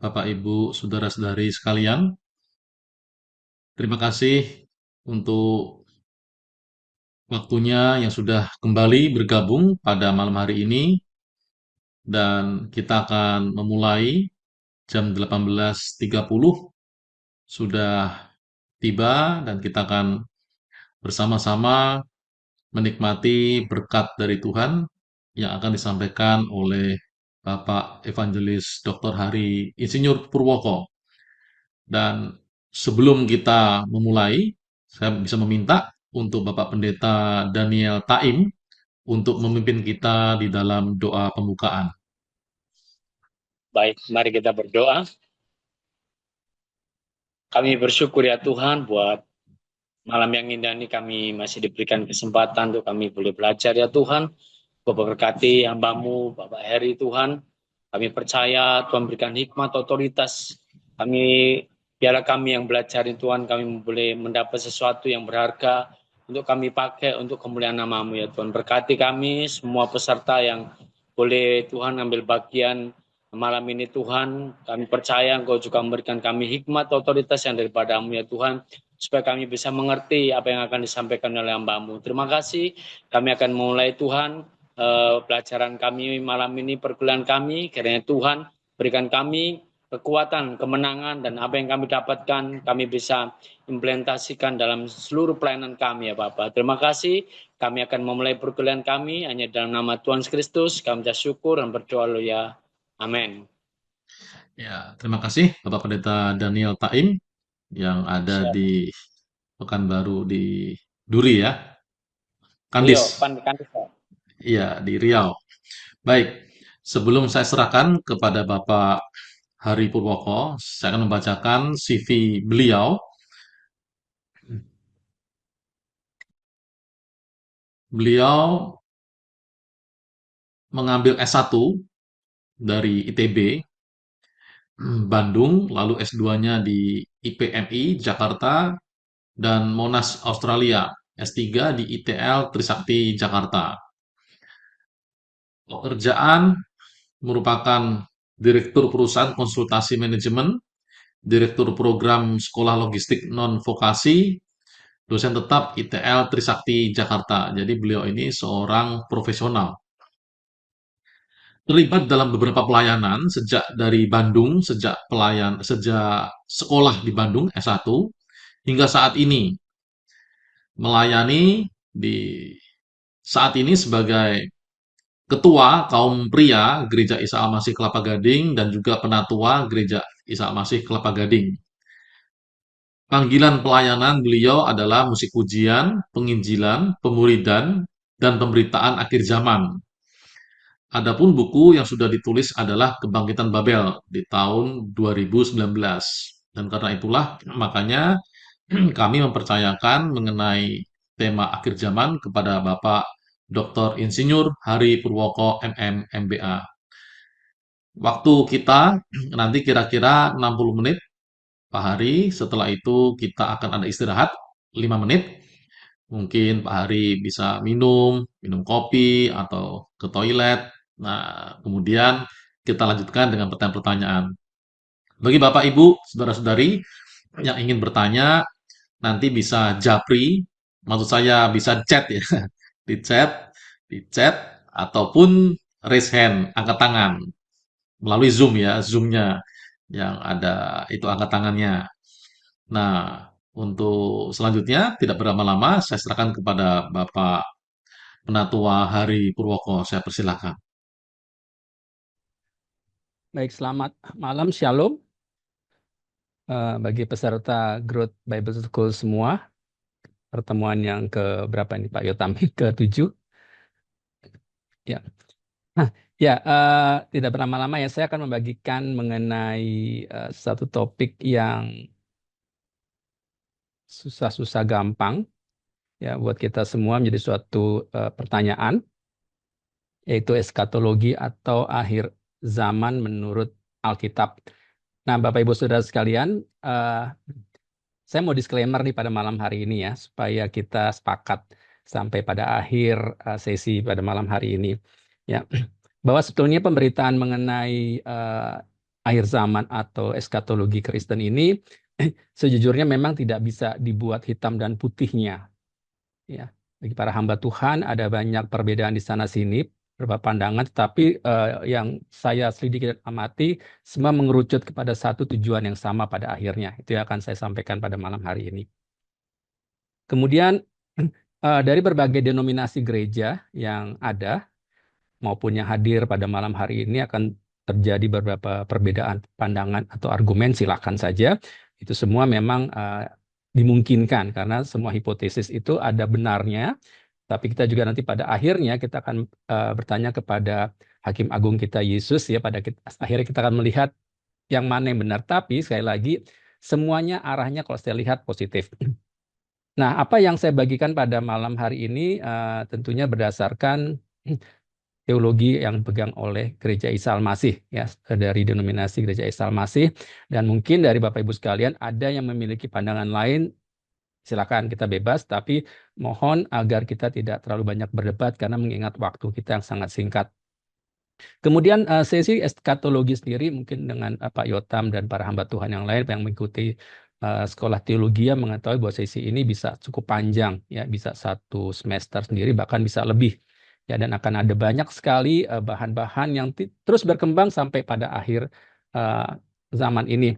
Bapak, Ibu, saudara-saudari sekalian. Terima kasih untuk waktunya yang sudah kembali bergabung pada malam hari ini dan kita akan memulai jam 18.30 sudah tiba dan kita akan bersama-sama menikmati berkat dari Tuhan yang akan disampaikan oleh Bapak Evangelis Dr. Hari Insinyur Purwoko. Dan sebelum kita memulai, saya bisa meminta untuk Bapak Pendeta Daniel Taim untuk memimpin kita di dalam doa pembukaan. Baik, mari kita berdoa. Kami bersyukur ya Tuhan buat malam yang indah ini kami masih diberikan kesempatan untuk kami boleh belajar ya Tuhan. Bapak berkati hamba-Mu, Bapak Heri Tuhan. Kami percaya Tuhan berikan hikmat, otoritas. Biarlah kami yang belajar Tuhan, kami boleh mendapat sesuatu yang berharga untuk kami pakai untuk kemuliaan nama-Mu ya Tuhan. Berkati kami, semua peserta yang boleh Tuhan ambil bagian malam ini Tuhan. Kami percaya Engkau juga memberikan kami hikmat, otoritas yang daripada-Mu ya Tuhan, supaya kami bisa mengerti apa yang akan disampaikan oleh hamba-Mu. Terima kasih, kami akan mulai Tuhan pelajaran kami malam ini, perkuliahan kami. Kiranya Tuhan berikan kami kekuatan, kemenangan, dan apa yang kami dapatkan kami bisa implementasikan dalam seluruh pelayanan kami ya Bapak. Terima kasih, kami akan memulai perkuliahan kami hanya dalam nama Tuhan Kristus. Kami bersyukur dan berdoa ya. Amin. Ya, terima kasih Bapak Pendeta Daniel Taim yang ada Siap. di Pekanbaru di Duri ya, Rio, Kandis. Kandis. Iya, di Riau. Baik, sebelum saya serahkan kepada Bapak Hari Purwoko, saya akan membacakan CV beliau. Beliau mengambil S1 dari ITB Bandung, lalu S2-nya di IPMI Jakarta dan Monash Australia, S3 di ITL Trisakti Jakarta. Pekerjaan merupakan Direktur Perusahaan Konsultasi Manajemen, Direktur Program Sekolah Logistik Non-Vokasi, dosen tetap ITL Trisakti Jakarta. Jadi beliau ini seorang profesional. Terlibat dalam beberapa pelayanan sejak dari Bandung, sejak sekolah di Bandung S1 hingga saat ini melayani di saat ini sebagai ketua kaum pria Gereja Isa Al-Masih Kelapa Gading dan juga penatua Gereja Isa Al-Masih Kelapa Gading. Panggilan pelayanan beliau adalah musik pujian, penginjilan, pemuridan, dan pemberitaan akhir zaman. Adapun buku yang sudah ditulis adalah Kebangkitan Babel di tahun 2019. Dan karena itulah makanya kami mempercayakan mengenai tema akhir zaman kepada Bapak Dr. Insinyur Hari Purwoko MM MBA. Waktu kita nanti kira-kira 60 menit Pak Hari. Setelah itu kita akan ada istirahat 5 menit. Mungkin Pak Hari bisa minum kopi atau ke toilet. Nah, kemudian kita lanjutkan dengan pertanyaan-pertanyaan. Bagi Bapak, Ibu, saudara-saudari yang ingin bertanya, nanti bisa japri, maksud saya bisa chat ya, di chat, ataupun raise hand, angkat tangan melalui Zoom ya, Zoom-nya yang ada itu angkat tangannya. Nah, untuk selanjutnya tidak berlama-lama, saya serahkan kepada Bapak Penatua Hari Purwoko. Saya persilahkan. Baik, selamat malam, Shalom bagi peserta Growth Bible School semua. Pertemuan yang ke berapa ini Pak Yotam? Ke-7. Ya, ya tidak berlama-lama ya. Saya akan membagikan mengenai satu topik yang susah-susah gampang ya buat kita semua menjadi suatu pertanyaan, yaitu eskatologi atau akhir zaman menurut Alkitab. Nah, Bapak Ibu Saudara sekalian, saya mau disclaimer nih pada malam hari ini ya, supaya kita sepakat sampai pada akhir sesi pada malam hari ini. Ya, bahwa sebetulnya pemberitaan mengenai akhir zaman atau eskatologi Kristen ini sejujurnya memang tidak bisa dibuat hitam dan putihnya. Ya, bagi para hamba Tuhan ada banyak perbedaan di sana sini, beberapa pandangan, tetapi yang saya selidiki dan amati semua mengerucut kepada satu tujuan yang sama pada akhirnya. Itu yang akan saya sampaikan pada malam hari ini. Kemudian dari berbagai denominasi gereja yang ada maupun yang hadir pada malam hari ini akan terjadi beberapa perbedaan pandangan atau argumen, silakan saja. Itu semua memang dimungkinkan karena semua hipotesis itu ada benarnya, tapi kita juga nanti pada akhirnya kita akan bertanya kepada Hakim Agung kita Yesus ya, akhirnya kita akan melihat yang mana yang benar. Tapi sekali lagi semuanya arahnya kalau saya lihat positif. Nah, apa yang saya bagikan pada malam hari ini tentunya berdasarkan teologi yang dipegang oleh Gereja Isa Al-Masih ya, dari denominasi Gereja Isa Al-Masih, dan mungkin dari Bapak Ibu sekalian ada yang memiliki pandangan lain, silakan, kita bebas, tapi mohon agar kita tidak terlalu banyak berdebat karena mengingat waktu kita yang sangat singkat. Kemudian sesi eskatologi sendiri mungkin dengan Pak Yotam dan para hamba Tuhan yang lain yang mengikuti sekolah teologi yang mengetahui bahwa sesi ini bisa cukup panjang ya, bisa 1 semester sendiri bahkan bisa lebih ya, dan akan ada banyak sekali bahan-bahan yang terus berkembang sampai pada akhir zaman ini.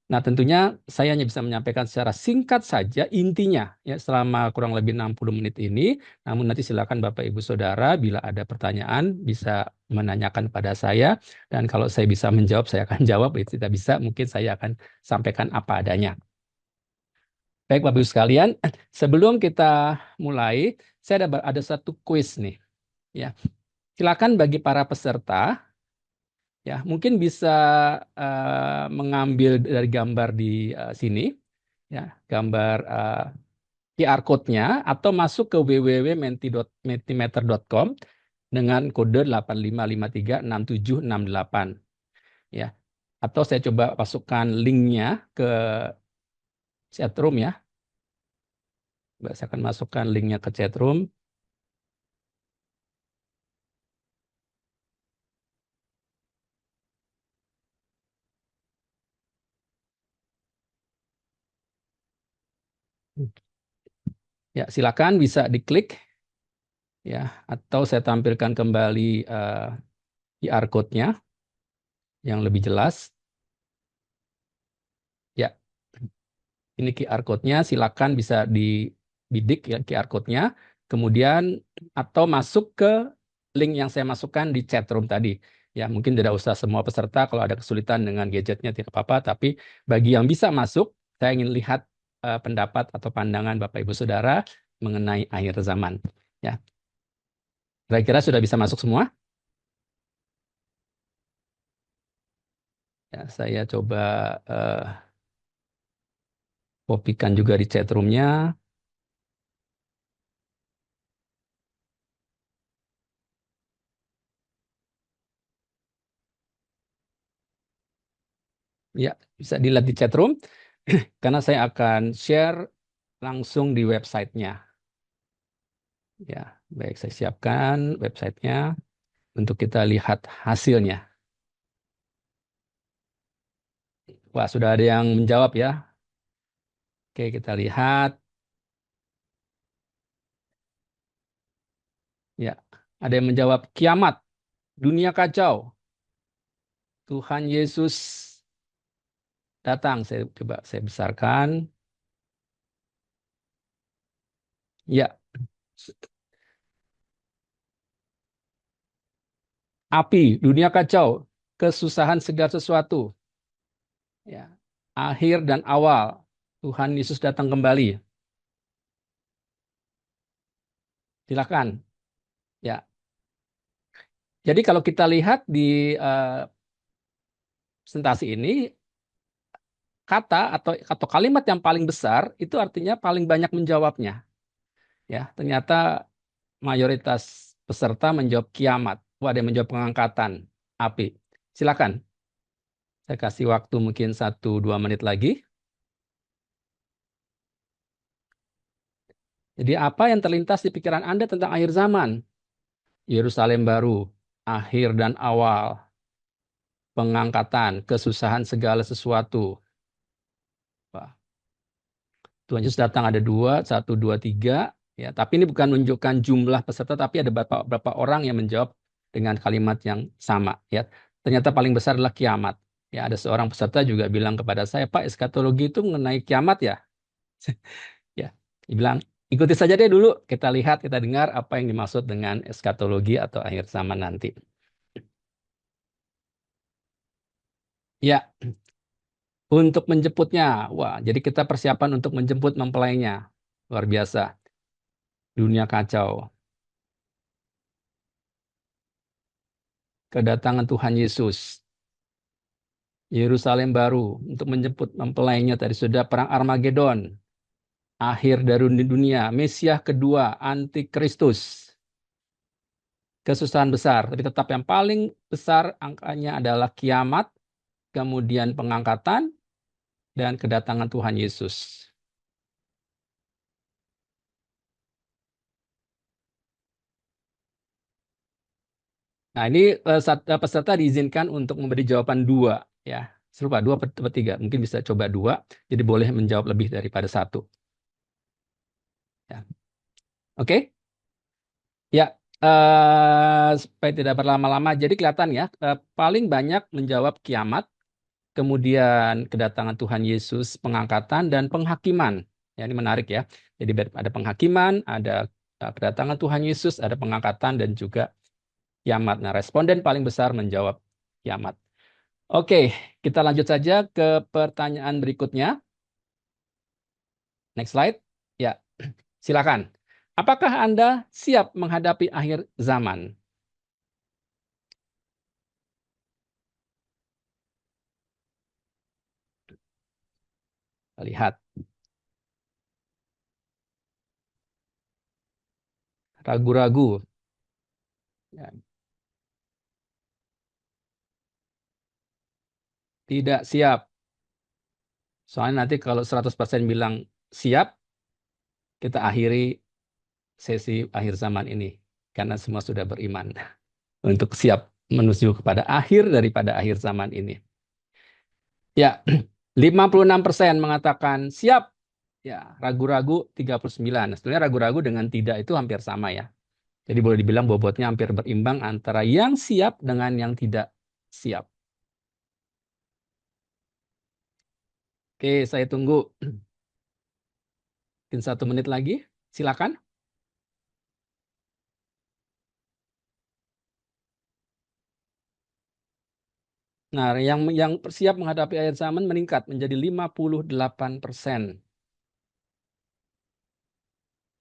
Nah, tentunya saya hanya bisa menyampaikan secara singkat saja intinya ya selama kurang lebih 60 menit ini. Namun nanti silakan Bapak Ibu Saudara bila ada pertanyaan bisa menanyakan pada saya, dan kalau saya bisa menjawab saya akan jawab, itu tidak bisa mungkin saya akan sampaikan apa adanya. Baik Bapak Ibu sekalian, sebelum kita mulai saya ada satu kuis nih ya. Silakan bagi para peserta ya, mungkin bisa mengambil dari gambar di sini ya, gambar QR code-nya atau masuk ke www.mentimeter.com dengan kode 85536768 ya. Atau saya coba masukkan linknya ke chatroom ya. Saya akan masukkan linknya ke chatroom. Ya, silakan bisa diklik ya, atau saya tampilkan kembali QR code-nya yang lebih jelas. Ya, ini QR code-nya, silakan bisa dibidik ya QR code-nya, kemudian atau masuk ke link yang saya masukkan di chat room tadi. Ya, mungkin tidak usah semua peserta, kalau ada kesulitan dengan gadgetnya tidak apa-apa, tapi bagi yang bisa masuk, saya ingin lihat pendapat atau pandangan Bapak Ibu Saudara mengenai akhir zaman. Ya, kira-kira sudah bisa masuk semua? Ya, saya coba kopikan juga di chat room-nya. Ya, bisa dilihat di chat room karena saya akan share langsung di websitenya. Ya, baik, saya siapkan websitenya untuk kita lihat hasilnya. Wah, sudah ada yang menjawab ya. Oke, kita lihat. Ya, ada yang menjawab kiamat, dunia kacau, Tuhan Yesus datang. Saya coba saya besarkan. Ya, api, dunia kacau, kesusahan segala sesuatu. Ya, akhir dan awal, Tuhan Yesus datang kembali. Silakan. Ya. Jadi kalau kita lihat di presentasi ini, kata atau kalimat yang paling besar itu artinya paling banyak menjawabnya. Ya, ternyata mayoritas peserta menjawab kiamat. Wah, ada yang menjawab pengangkatan api. Silakan. Saya kasih waktu mungkin 1-2 menit lagi. Jadi apa yang terlintas di pikiran Anda tentang akhir zaman? Yerusalem baru, akhir dan awal. pengangkatan, kesusahan segala sesuatu. Wah, Tuhan Yesus datang ada 2, 1, 2, 3. Ya, tapi ini bukan menunjukkan jumlah peserta, tapi ada beberapa orang yang menjawab dengan kalimat yang sama. Ya, ternyata paling besar adalah kiamat. Ya, ada seorang peserta juga bilang kepada saya, Pak, eskatologi itu mengenai kiamat ya? Ya, dia bilang, ikuti saja deh dulu. Kita lihat, kita dengar apa yang dimaksud dengan eskatologi atau akhir zaman nanti. Ya, untuk menjemputnya. Wah, jadi kita persiapan untuk menjemput mempelainya. Luar biasa. Dunia kacau. Kedatangan Tuhan Yesus. Yerusalem baru untuk menjemput mempelainya tadi sudah perang Armageddon. Akhir dari dunia. Mesias kedua, Antikristus. Kesusahan besar. Tapi tetap yang paling besar angkanya adalah kiamat. Kemudian pengangkatan. Dan kedatangan Tuhan Yesus. Nah, ini peserta diizinkan untuk memberi jawaban 2. Ya, serupa 2 atau 3. Mungkin bisa coba 2. Jadi boleh menjawab lebih daripada 1. Ya. Oke? Ya, supaya tidak berlama-lama. Jadi kelihatan ya, paling banyak menjawab kiamat, kemudian kedatangan Tuhan Yesus, pengangkatan, dan penghakiman. Ya, ini menarik ya. Jadi ada penghakiman, ada kedatangan Tuhan Yesus, ada pengangkatan, dan juga kiamat. Nah, responden paling besar menjawab kiamat. Oke, kita lanjut saja ke pertanyaan berikutnya. Next slide. Ya, silakan. Apakah Anda siap menghadapi akhir zaman? Lihat. Ragu-ragu. Ya, tidak siap. Soalnya nanti kalau 100% bilang siap, kita akhiri sesi akhir zaman ini. Karena semua sudah beriman untuk siap menuju kepada akhir daripada akhir zaman ini. Ya, 56% mengatakan siap. Ya, ragu-ragu 39. Sebenarnya ragu-ragu dengan tidak itu hampir sama ya. Jadi boleh dibilang bobotnya hampir berimbang antara yang siap dengan yang tidak siap. Oke, saya tunggu. Mungkin 1 menit lagi. Silakan. Nah, yang siap menghadapi akhir zaman meningkat menjadi 58%.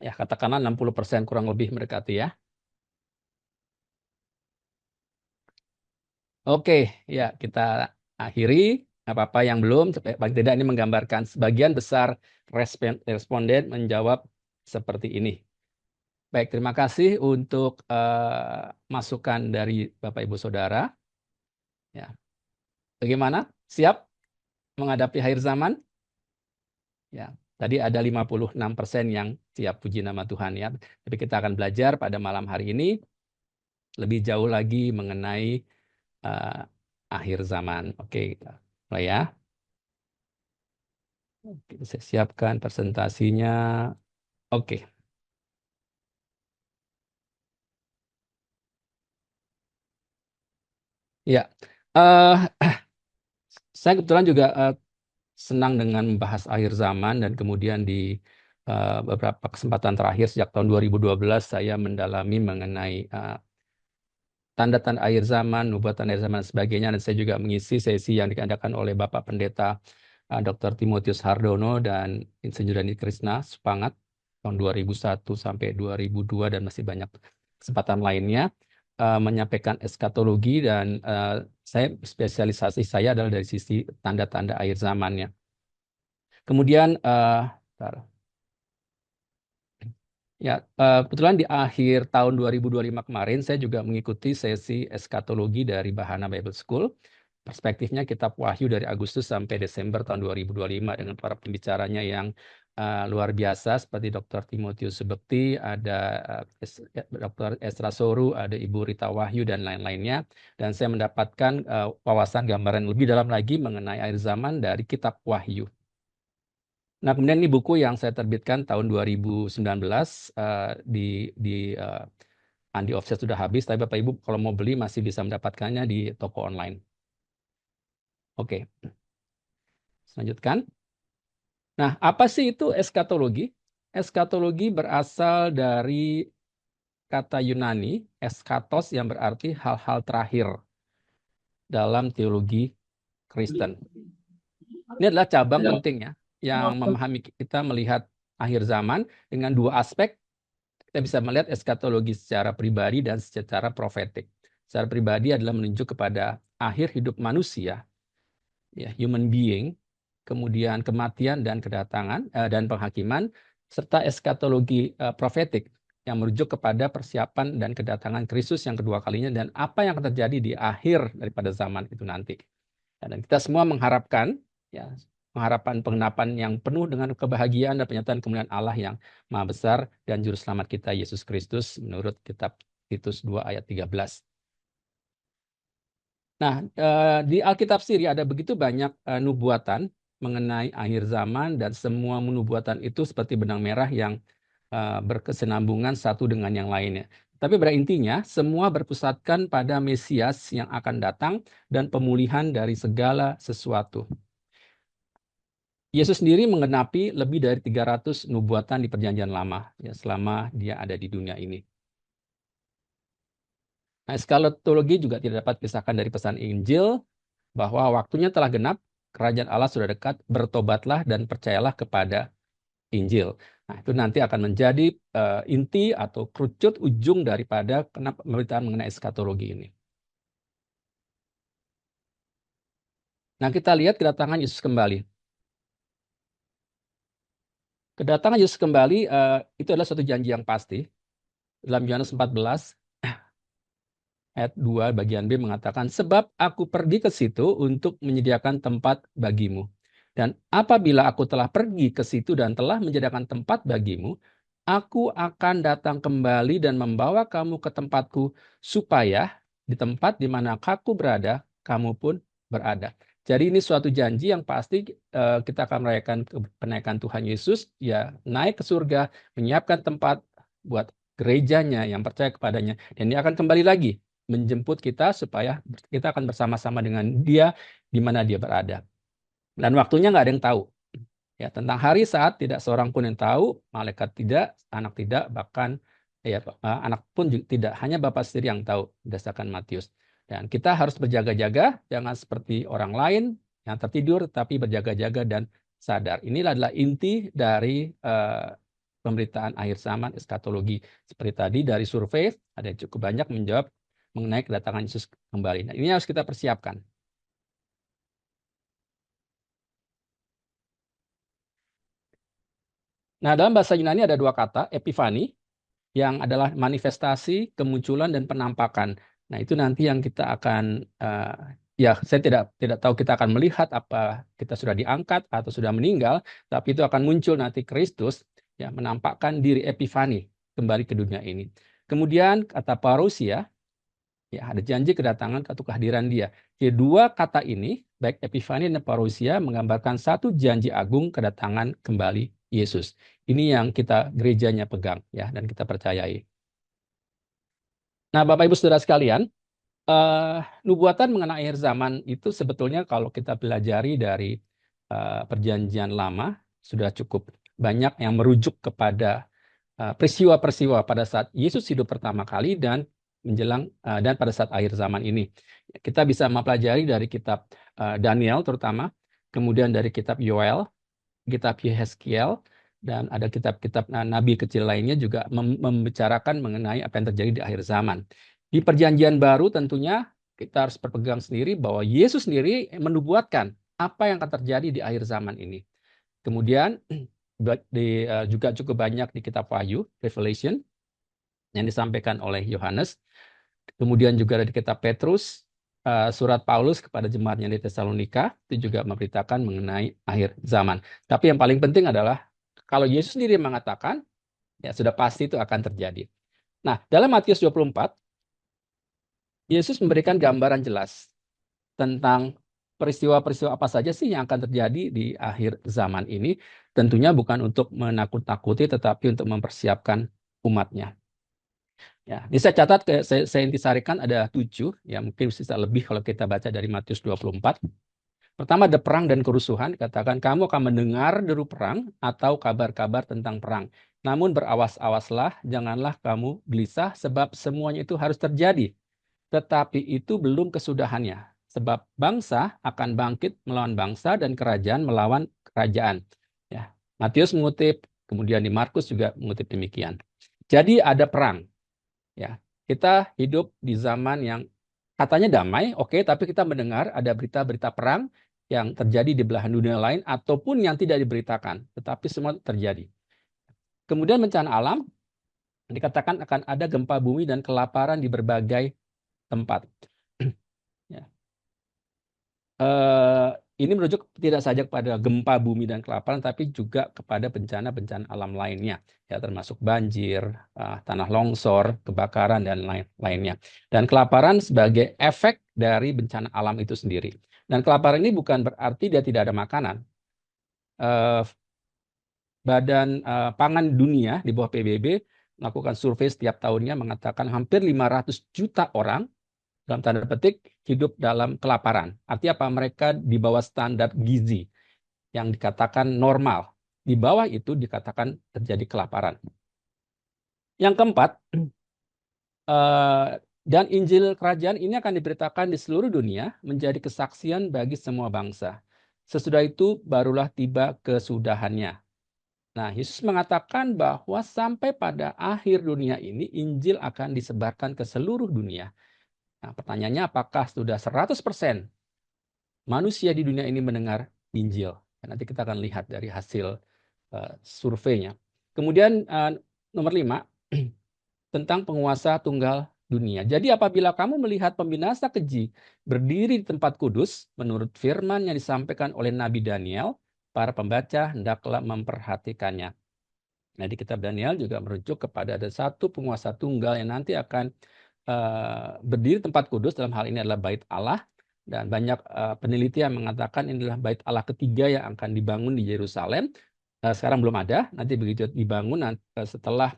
Ya, katakanlah 60% kurang lebih mendekati ya. Oke, ya kita akhiri. Apa-apa yang belum, paling tidak ini menggambarkan sebagian besar responden menjawab seperti ini. Baik, terima kasih untuk masukan dari Bapak Ibu Saudara. Ya. Bagaimana? Siap menghadapi akhir zaman? Ya, tadi ada 56% yang siap, puji nama Tuhan ya. Tapi kita akan belajar pada malam hari ini lebih jauh lagi mengenai akhir zaman. Oke, kita mulai ya. Oke, saya siapkan presentasinya. Oke. Ya, saya kebetulan juga senang dengan membahas akhir zaman dan kemudian di beberapa kesempatan terakhir sejak tahun 2012 saya mendalami mengenai tanda-tanda akhir zaman, nubuatan akhir zaman dan sebagainya, dan saya juga mengisi sesi yang diadakan oleh Bapak Pendeta Dr. Timotius Hardono dan Insinyur Dani Krisna Sepangat tahun 2001 sampai 2002 dan masih banyak kesempatan lainnya menyampaikan eskatologi dan spesialisasi saya adalah dari sisi tanda-tanda akhir zamannya. Kemudian ya, kebetulan di akhir tahun 2025 kemarin saya juga mengikuti sesi eskatologi dari Bahana Bible School. Perspektifnya kitab Wahyu dari Agustus sampai Desember tahun 2025 dengan para pembicaranya yang luar biasa seperti Dr. Timotius Subekti, ada Dr. Esra Soru, ada Ibu Rita Wahyu dan lain-lainnya. Dan saya mendapatkan wawasan gambaran lebih dalam lagi mengenai akhir zaman dari kitab Wahyu. Nah, kemudian ini buku yang saya terbitkan tahun 2019 di Andi Offset sudah habis, tapi Bapak Ibu kalau mau beli masih bisa mendapatkannya di toko online. Oke, lanjutkan. Nah, apa sih itu eskatologi? Eskatologi berasal dari kata Yunani, eskatos, yang berarti hal-hal terakhir dalam teologi Kristen. Ini adalah cabang pentingnya yang memahami kita melihat akhir zaman dengan dua aspek. Kita bisa melihat eskatologi secara pribadi dan secara profetik. Secara pribadi adalah menunjuk kepada akhir hidup manusia, ya, human being, kemudian kematian dan kedatangan dan penghakiman, serta eskatologi profetik yang merujuk kepada persiapan dan kedatangan Kristus yang kedua kalinya dan apa yang akan terjadi di akhir daripada zaman itu nanti. Dan kita semua mengharapkan, ya, pengharapan penggenapan yang penuh dengan kebahagiaan dan penyataan kemuliaan Allah yang Maha Besar dan Juru Selamat kita Yesus Kristus menurut kitab Titus 2 ayat 13. Nah, di Alkitab sendiri ada begitu banyak nubuatan mengenai akhir zaman dan semua nubuatan itu seperti benang merah yang berkesinambungan satu dengan yang lainnya. Tapi pada intinya semua berpusatkan pada Mesias yang akan datang dan pemulihan dari segala sesuatu. Yesus sendiri menggenapi lebih dari 300 nubuatan di Perjanjian Lama, ya, selama dia ada di dunia ini. Nah, eskatologi juga tidak dapat dipisahkan dari pesan Injil bahwa waktunya telah genap, kerajaan Allah sudah dekat, bertobatlah dan percayalah kepada Injil. Nah, itu nanti akan menjadi inti atau kerucut ujung daripada pemberitaan mengenai eskatologi ini. Nah, kita lihat kedatangan Yesus kembali. Kedatangan Yesus kembali itu adalah suatu janji yang pasti. Dalam Yohanes 14 ayat 2 bagian B mengatakan, sebab aku pergi ke situ untuk menyediakan tempat bagimu. Dan apabila aku telah pergi ke situ dan telah menyediakan tempat bagimu, aku akan datang kembali dan membawa kamu ke tempatku, supaya di tempat di mana aku berada, kamu pun berada. Jadi ini suatu janji yang pasti kita akan merayakan kenaikan Tuhan Yesus, ya, naik ke surga, menyiapkan tempat buat gerejanya yang percaya kepadanya. Dan dia akan kembali lagi menjemput kita supaya kita akan bersama-sama dengan dia di mana dia berada. Dan waktunya nggak ada yang tahu. Ya, tentang hari saat tidak seorang pun yang tahu, malaikat tidak, anak tidak, bahkan ya, anak pun juga tidak, hanya Bapa sendiri yang tahu berdasarkan Matius. Dan kita harus berjaga-jaga, jangan seperti orang lain yang tertidur, tapi berjaga-jaga dan sadar. Inilah adalah inti dari pemberitaan akhir zaman, eskatologi. Seperti tadi dari survei, ada yang cukup banyak menjawab mengenai kedatangan Yesus kembali. Nah, ini harus kita persiapkan. Nah, dalam bahasa Yunani ada dua kata, epifani, yang adalah manifestasi, kemunculan, dan penampakan. Nah, itu nanti yang kita akan, ya, saya tidak tahu kita akan melihat apa kita sudah diangkat atau sudah meninggal, tapi itu akan muncul nanti Kristus, ya, menampakkan diri epifani kembali ke dunia ini. Kemudian kata parousia, ya, ada janji kedatangan atau kehadiran dia. Kedua kata ini, baik epifani dan parousia, menggambarkan satu janji agung kedatangan kembali Yesus. Ini yang kita gerejanya pegang, ya, dan kita percayai. Nah, Bapak Ibu Saudara sekalian, nubuatan mengenai akhir zaman itu sebetulnya kalau kita pelajari dari Perjanjian Lama sudah cukup banyak yang merujuk kepada peristiwa-peristiwa pada saat Yesus hidup pertama kali dan menjelang dan pada saat akhir zaman ini. Kita bisa mempelajari dari kitab Daniel terutama, kemudian dari kitab Yoel, kitab Yehezkiel, dan ada kitab-kitab nabi kecil lainnya juga membicarakan mengenai apa yang terjadi di akhir zaman. Di Perjanjian Baru tentunya kita harus berpegang sendiri bahwa Yesus sendiri menubuatkan apa yang akan terjadi di akhir zaman ini. Kemudian juga cukup banyak di kitab Wahyu, Revelation, yang disampaikan oleh Yohanes. Kemudian juga ada di kitab Petrus, surat Paulus kepada jemaatnya di Tesalonika, itu juga memberitakan mengenai akhir zaman. Tapi yang paling penting adalah Kalau Yesus sendiri mengatakan, ya sudah pasti itu akan terjadi. Nah, dalam Matius 24, Yesus memberikan gambaran jelas tentang peristiwa-peristiwa apa saja sih yang akan terjadi di akhir zaman ini. Tentunya bukan untuk menakut-nakuti, tetapi untuk mempersiapkan umatnya. Ya, ini saya catat, saya intisarikan ada 7, ya mungkin bisa lebih kalau kita baca dari Matius 24. Pertama ada perang dan kerusuhan, katakan kamu akan mendengar deru perang atau kabar-kabar tentang perang. Namun berawas-awaslah, janganlah kamu gelisah sebab semuanya itu harus terjadi. Tetapi itu belum kesudahannya. Sebab bangsa akan bangkit melawan bangsa dan kerajaan melawan kerajaan. Ya, Matius mengutip, kemudian di Markus juga mengutip demikian. Jadi ada perang. Ya, kita hidup di zaman yang katanya damai, oke, tapi kita mendengar ada berita-berita perang yang terjadi di belahan dunia lain ataupun yang tidak diberitakan, tetapi semua terjadi. Kemudian bencana alam, dikatakan akan ada gempa bumi dan kelaparan di berbagai tempat. Ya. Ini merujuk tidak saja kepada gempa bumi dan kelaparan, tapi juga kepada bencana-bencana alam lainnya, ya termasuk banjir, tanah longsor, kebakaran dan lainnya. Dan kelaparan sebagai efek dari bencana alam itu sendiri. Dan kelaparan ini bukan berarti dia tidak ada makanan. Badan Pangan Dunia di bawah PBB melakukan survei setiap tahunnya mengatakan hampir 500 juta orang dalam tanda petik hidup dalam kelaparan. Artinya apa? Mereka di bawah standar gizi yang dikatakan normal. Di bawah itu dikatakan terjadi kelaparan. Yang keempat, dan Injil Kerajaan ini akan diberitakan di seluruh dunia menjadi kesaksian bagi semua bangsa. Sesudah itu barulah tiba kesudahannya. Nah, Yesus mengatakan bahwa sampai pada akhir dunia ini Injil akan disebarkan ke seluruh dunia. Nah, pertanyaannya apakah sudah 100% manusia di dunia ini mendengar Injil? Nanti kita akan lihat dari hasil surveinya. Kemudian nomor 5, tentang penguasa tunggal dunia. Jadi apabila kamu melihat pembinasa keji berdiri di tempat kudus, menurut firman yang disampaikan oleh Nabi Daniel, para pembaca hendaklah memperhatikannya. Nah, di kitab Daniel juga merujuk kepada ada satu penguasa tunggal yang nanti akan berdiri tempat kudus, dalam hal ini adalah Bait Allah, dan banyak peneliti yang mengatakan inilah Bait Allah ketiga yang akan dibangun di Yerusalem. Sekarang belum ada, nanti begitu dibangun setelah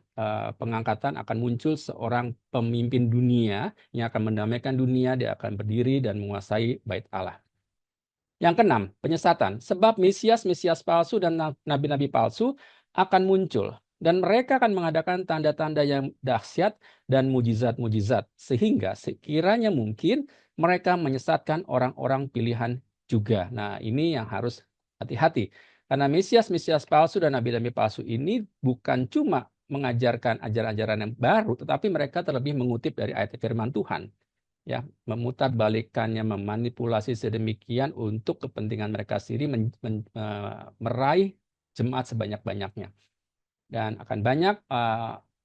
pengangkatan akan muncul seorang pemimpin dunia yang akan mendamaikan dunia, dia akan berdiri dan menguasai Bait Allah. Yang keenam, penyesatan. Sebab Mesias palsu dan nabi-nabi palsu akan muncul. Dan mereka akan mengadakan tanda-tanda yang dahsyat dan mujizat-mujizat. Sehingga sekiranya mungkin mereka menyesatkan orang-orang pilihan juga. Nah, ini yang harus hati-hati. Karena Mesias palsu dan nabi-nabi palsu ini bukan cuma mengajarkan ajaran-ajaran yang baru, tetapi mereka terlebih mengutip dari ayat firman Tuhan. Ya, memutarbalikannya, memanipulasi sedemikian untuk kepentingan mereka sendiri meraih jemaat sebanyak-banyaknya. Dan akan banyak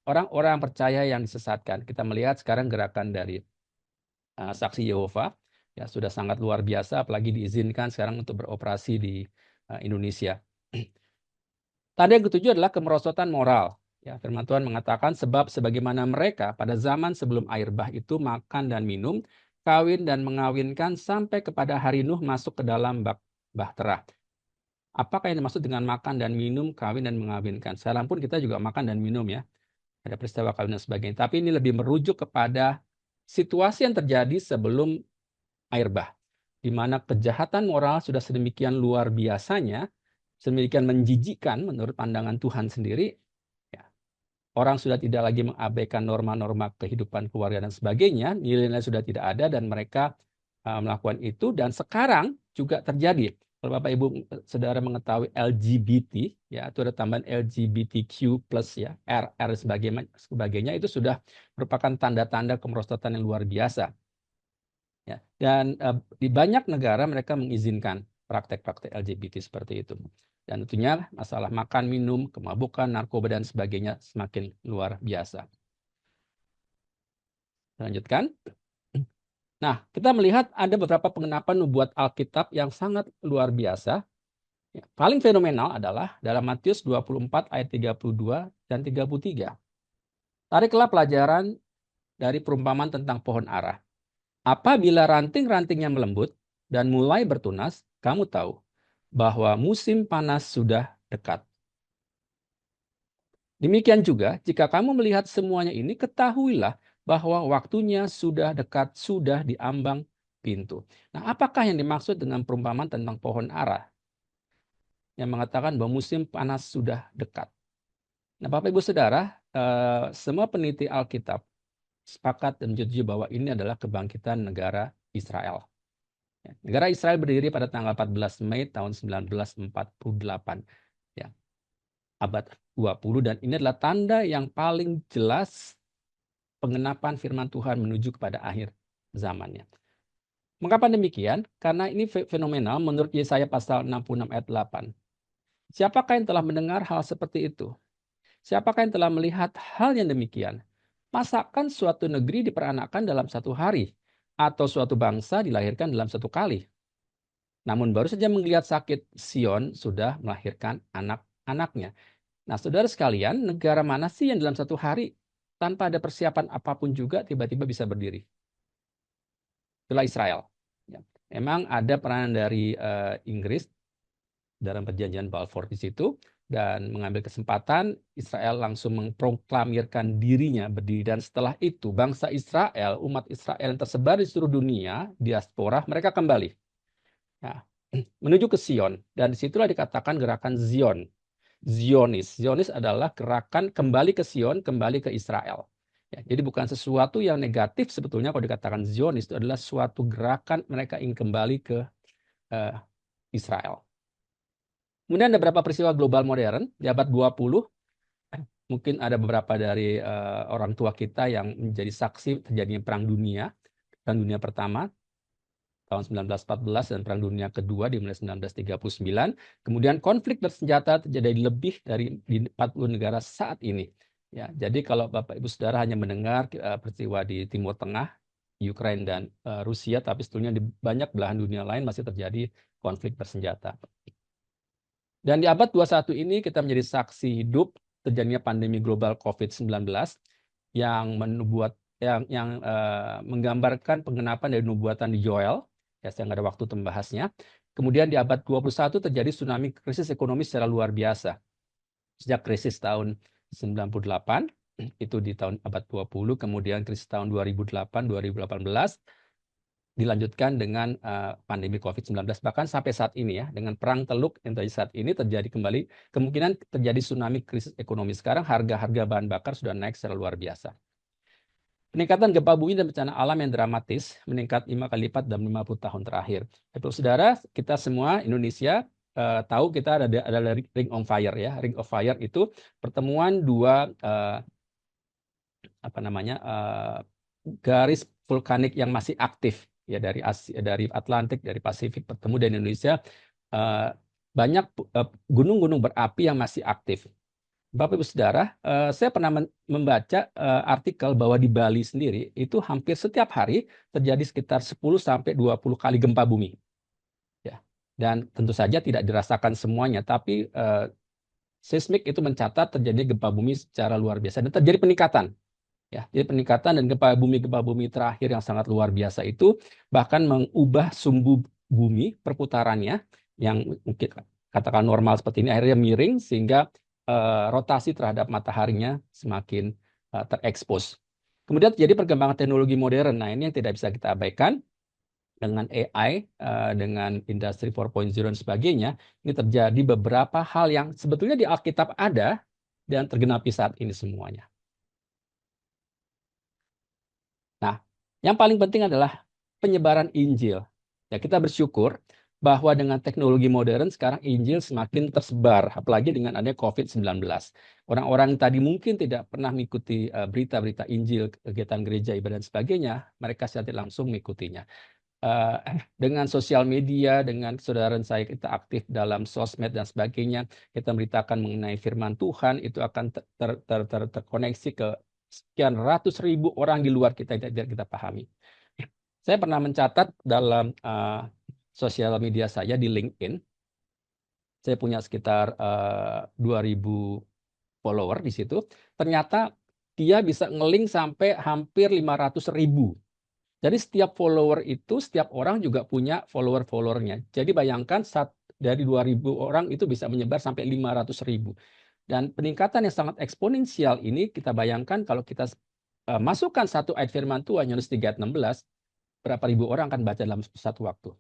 orang-orang percaya yang disesatkan. Kita melihat sekarang gerakan dari Saksi Yehova ya sudah sangat luar biasa, apalagi diizinkan sekarang untuk beroperasi di Indonesia. Tanda yang ketujuh adalah kemerosotan moral. Ya, firman Tuhan mengatakan sebab sebagaimana mereka pada zaman sebelum air bah itu makan dan minum, kawin dan mengawinkan sampai kepada hari Nuh masuk ke dalam bahtera. Apakah yang dimaksud dengan makan dan minum, kawin dan mengawinkan? Sekarang pun kita juga makan dan minum ya. Ada peristiwa kawin dan sebagainya. Tapi ini lebih merujuk kepada situasi yang terjadi sebelum air bah. Di mana kejahatan moral sudah sedemikian luar biasanya, sedemikian menjijikkan menurut pandangan Tuhan sendiri, ya, orang sudah tidak lagi mengabaikan norma-norma kehidupan keluarga dan sebagainya, nilai-nilai sudah tidak ada dan mereka melakukan itu, dan sekarang juga terjadi. Kalau Bapak Ibu Saudara mengetahui LGBT, ya itu ada tambahan LGBTQ+, ya, RR sebagainya, itu sudah merupakan tanda-tanda kemerosotan yang luar biasa. Ya, dan di banyak negara mereka mengizinkan praktek-praktek LGBT seperti itu. Dan tentunya masalah makan, minum, kemabukan, narkoba, dan sebagainya semakin luar biasa. Lanjutkan. Nah, kita melihat ada beberapa pengenapan nubuat Alkitab yang sangat luar biasa. Ya, paling fenomenal adalah dalam Matius 24 ayat 32 dan 33. Tariklah pelajaran dari perumpamaan tentang pohon ara. Apabila ranting-rantingnya melembut dan mulai bertunas, kamu tahu bahwa musim panas sudah dekat. Demikian juga, jika kamu melihat semuanya ini, ketahuilah bahwa waktunya sudah dekat, sudah di ambang pintu. Nah, apakah yang dimaksud dengan perumpamaan tentang pohon ara yang mengatakan bahwa musim panas sudah dekat? Nah, Bapak Ibu Saudara, semua peneliti Alkitab sepakat dan setuju bahwa ini adalah kebangkitan negara Israel. Negara Israel berdiri pada tanggal 14 Mei tahun 1948. Ya, abad 20, dan ini adalah tanda yang paling jelas pengenapan firman Tuhan menuju kepada akhir zamannya. Mengapa demikian? Karena ini fenomenal menurut Yesaya pasal 66 ayat 8. Siapakah yang telah mendengar hal seperti itu? Siapakah yang telah melihat hal yang demikian? Masakan suatu negeri diperanakkan dalam satu hari, atau suatu bangsa dilahirkan dalam satu kali? Namun baru saja menggeliat sakit, Sion sudah melahirkan anak-anaknya. Nah, saudara sekalian, negara mana sih yang dalam satu hari tanpa ada persiapan apapun juga tiba-tiba bisa berdiri? Itulah Israel. Ya. Memang ada peranan dari Inggris dalam perjanjian Balfour di situ, dan mengambil kesempatan Israel langsung memproklamirkan dirinya berdiri, dan setelah itu bangsa Israel, umat Israel yang tersebar di seluruh dunia, diaspora, mereka kembali. Nah, menuju ke Sion, dan disitulah dikatakan gerakan Zion. Zionis adalah gerakan kembali ke Sion, kembali ke Israel. Ya, jadi bukan sesuatu yang negatif sebetulnya kalau dikatakan Zionis, itu adalah suatu gerakan mereka ingin kembali ke Israel. Kemudian ada beberapa peristiwa global modern di abad 20. Mungkin ada beberapa dari orang tua kita yang menjadi saksi terjadinya Perang Dunia Pertama tahun 1914 dan Perang Dunia Kedua dimulai 1939. Kemudian konflik bersenjata terjadi lebih dari 40 negara saat ini. Ya, jadi kalau Bapak Ibu Saudara hanya mendengar peristiwa di Timur Tengah, Ukraina dan Rusia, tapi sebetulnya di banyak belahan dunia lain masih terjadi konflik bersenjata. Dan di abad 21 ini kita menjadi saksi hidup terjadinya pandemi global COVID-19 yang menggambarkan pengenapan dari nubuatan di Joel. Ya, saya nggak ada waktu membahasnya. Kemudian di abad 21 terjadi tsunami krisis ekonomi secara luar biasa. Sejak krisis tahun 98, itu di tahun abad 20, kemudian krisis tahun 2008-2018, dilanjutkan dengan pandemi COVID-19. Bahkan sampai saat ini ya, dengan perang Teluk yang terjadi saat ini, terjadi kembali, kemungkinan terjadi tsunami krisis ekonomi. Sekarang harga-harga bahan bakar sudah naik secara luar biasa. Peningkatan gempa bumi dan bencana alam yang dramatis meningkat 5 kali lipat dalam 50 tahun terakhir. Bapak Saudara, kita semua Indonesia tahu kita ada Ring of Fire ya. Ring of Fire itu pertemuan dua garis vulkanik yang masih aktif ya, dari Atlantik, dari Pasifik bertemu, dan Indonesia banyak gunung-gunung berapi yang masih aktif. Bapak Ibu Saudara, saya pernah membaca artikel bahwa di Bali sendiri itu hampir setiap hari terjadi sekitar 10 sampai 20 kali gempa bumi. Ya. Dan tentu saja tidak dirasakan semuanya, tapi seismik itu mencatat terjadi gempa bumi secara luar biasa dan terjadi peningkatan. Ya, jadi peningkatan dan gempa bumi terakhir yang sangat luar biasa itu bahkan mengubah sumbu bumi perputarannya yang mungkin katakan normal seperti ini akhirnya miring, sehingga rotasi terhadap mataharinya semakin terekspos. Kemudian terjadi perkembangan teknologi modern. Nah, ini yang tidak bisa kita abaikan. Dengan AI, dengan industri 4.0 dan sebagainya, ini terjadi beberapa hal yang sebetulnya di Alkitab ada dan tergenapi saat ini semuanya. Nah, yang paling penting adalah penyebaran Injil. Ya, kita bersyukur bahwa dengan teknologi modern sekarang Injil semakin tersebar, apalagi dengan adanya COVID-19. Orang-orang tadi mungkin tidak pernah mengikuti berita-berita Injil, kegiatan gereja, ibadah dan sebagainya, mereka secara langsung mengikutinya. Dengan sosial media, dengan saudara saya kita aktif dalam sosmed dan sebagainya, kita memberitakan mengenai firman Tuhan, itu akan terkoneksi ke sekian ratus ribu orang di luar kita yang tidak kita pahami. Saya pernah mencatat dalam sosial media saya di LinkedIn, saya punya sekitar 2.000 follower di situ, ternyata dia bisa nge-link sampai hampir 500.000. Jadi setiap follower itu, setiap orang juga punya follower-followernya. Jadi bayangkan dari 2.000 orang itu bisa menyebar sampai 500.000. Dan peningkatan yang sangat eksponensial ini kita bayangkan kalau kita masukkan satu ayat firman Tuhan, Yohanes 3 ayat 16, berapa ribu orang akan baca dalam satu waktu.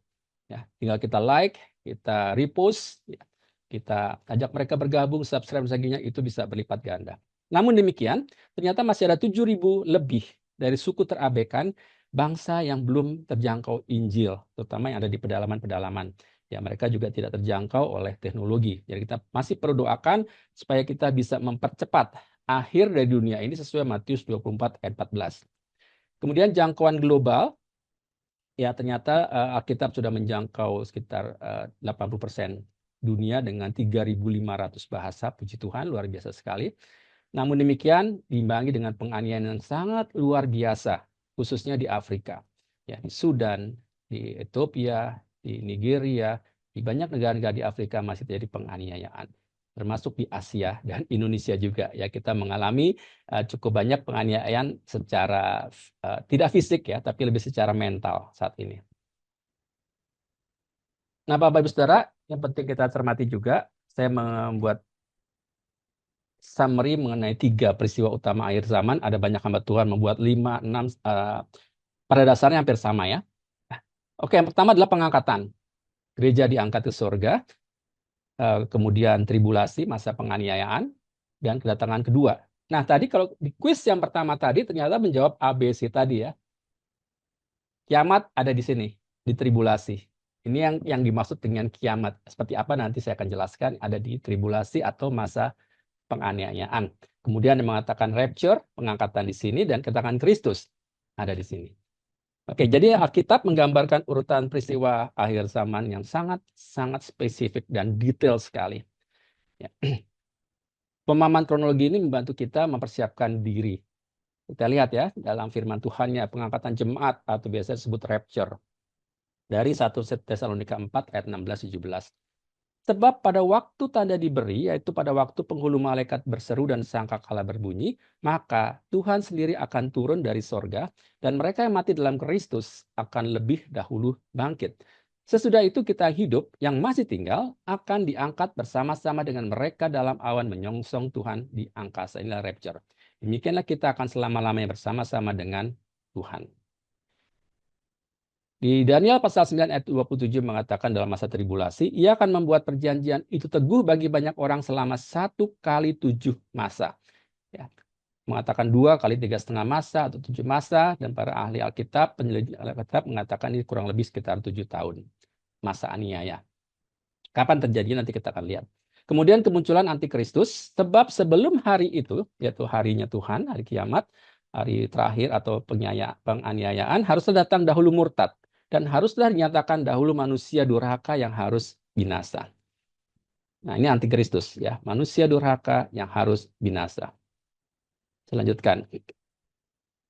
Ya, tinggal kita like, kita repost, ya, kita ajak mereka bergabung, subscribe, dan sebagainya, itu bisa berlipat ganda. Namun demikian, ternyata masih ada 7.000 lebih dari suku terabaikan bangsa yang belum terjangkau Injil, terutama yang ada di pedalaman-pedalaman. Ya, mereka juga tidak terjangkau oleh teknologi. Jadi kita masih perlu doakan supaya kita bisa mempercepat akhir dari dunia ini sesuai Matius 24 ayat 14. Kemudian jangkauan global, ya ternyata Alkitab sudah menjangkau sekitar 80% dunia dengan 3.500 bahasa, puji Tuhan, luar biasa sekali. Namun demikian, diimbangi dengan penganiayaan yang sangat luar biasa, khususnya di Afrika, ya, di Sudan, di Ethiopia, di Nigeria, di banyak negara-negara di Afrika masih terjadi penganiayaan, termasuk di Asia dan Indonesia juga. Ya, kita mengalami cukup banyak penganiayaan secara tidak fisik ya, tapi lebih secara mental saat ini. Nah, Bapak Ibu Saudara, yang penting kita cermati juga, saya membuat summary mengenai 3 peristiwa utama akhir zaman. Ada banyak hamba Tuhan membuat 5, 6, pada dasarnya hampir sama ya. Oke, yang pertama adalah pengangkatan. Gereja diangkat ke surga, kemudian tribulasi, masa penganiayaan, dan kedatangan kedua. Nah, tadi kalau di kuis yang pertama tadi ternyata menjawab ABC tadi ya. Kiamat ada di sini, di tribulasi. Ini yang dimaksud dengan kiamat. Seperti apa nanti saya akan jelaskan, ada di tribulasi atau masa penganiayaan. Kemudian yang mengatakan rapture, pengangkatan di sini, dan kedatangan Kristus ada di sini. Oke, jadi Alkitab menggambarkan urutan peristiwa akhir zaman yang sangat spesifik dan detail sekali. Ya. Pemahaman kronologi ini membantu kita mempersiapkan diri. Kita lihat ya, dalam firman Tuhannya, pengangkatan jemaat atau biasa disebut rapture. Dari 1 Tesalonika 4 ayat 16-17. Sebab pada waktu tanda diberi, yaitu pada waktu penghulu malaikat berseru dan sangkakala berbunyi, maka Tuhan sendiri akan turun dari sorga, dan mereka yang mati dalam Kristus akan lebih dahulu bangkit. Sesudah itu kita hidup, yang masih tinggal, akan diangkat bersama-sama dengan mereka dalam awan menyongsong Tuhan di angkasa. Inilah rapture. Demikianlah kita akan selama-lamanya bersama-sama dengan Tuhan. Di Daniel pasal 9 ayat 27 mengatakan dalam masa tribulasi, ia akan membuat perjanjian itu teguh bagi banyak orang selama 1 kali 7 masa. Ya. Mengatakan 2 kali 3,5 masa atau 7 masa, dan para ahli Alkitab, penyelidik Alkitab mengatakan ini kurang lebih sekitar 7 tahun masa aniaya. Kapan terjadi nanti kita akan lihat. Kemudian kemunculan antikristus, sebab sebelum hari itu, yaitu harinya Tuhan, hari kiamat, hari terakhir atau penganiayaan, haruslah datang dahulu murtad. Dan haruslah dinyatakan dahulu manusia durhaka yang harus binasa. Nah, ini antikristus ya, manusia durhaka yang harus binasa. Selanjutkan.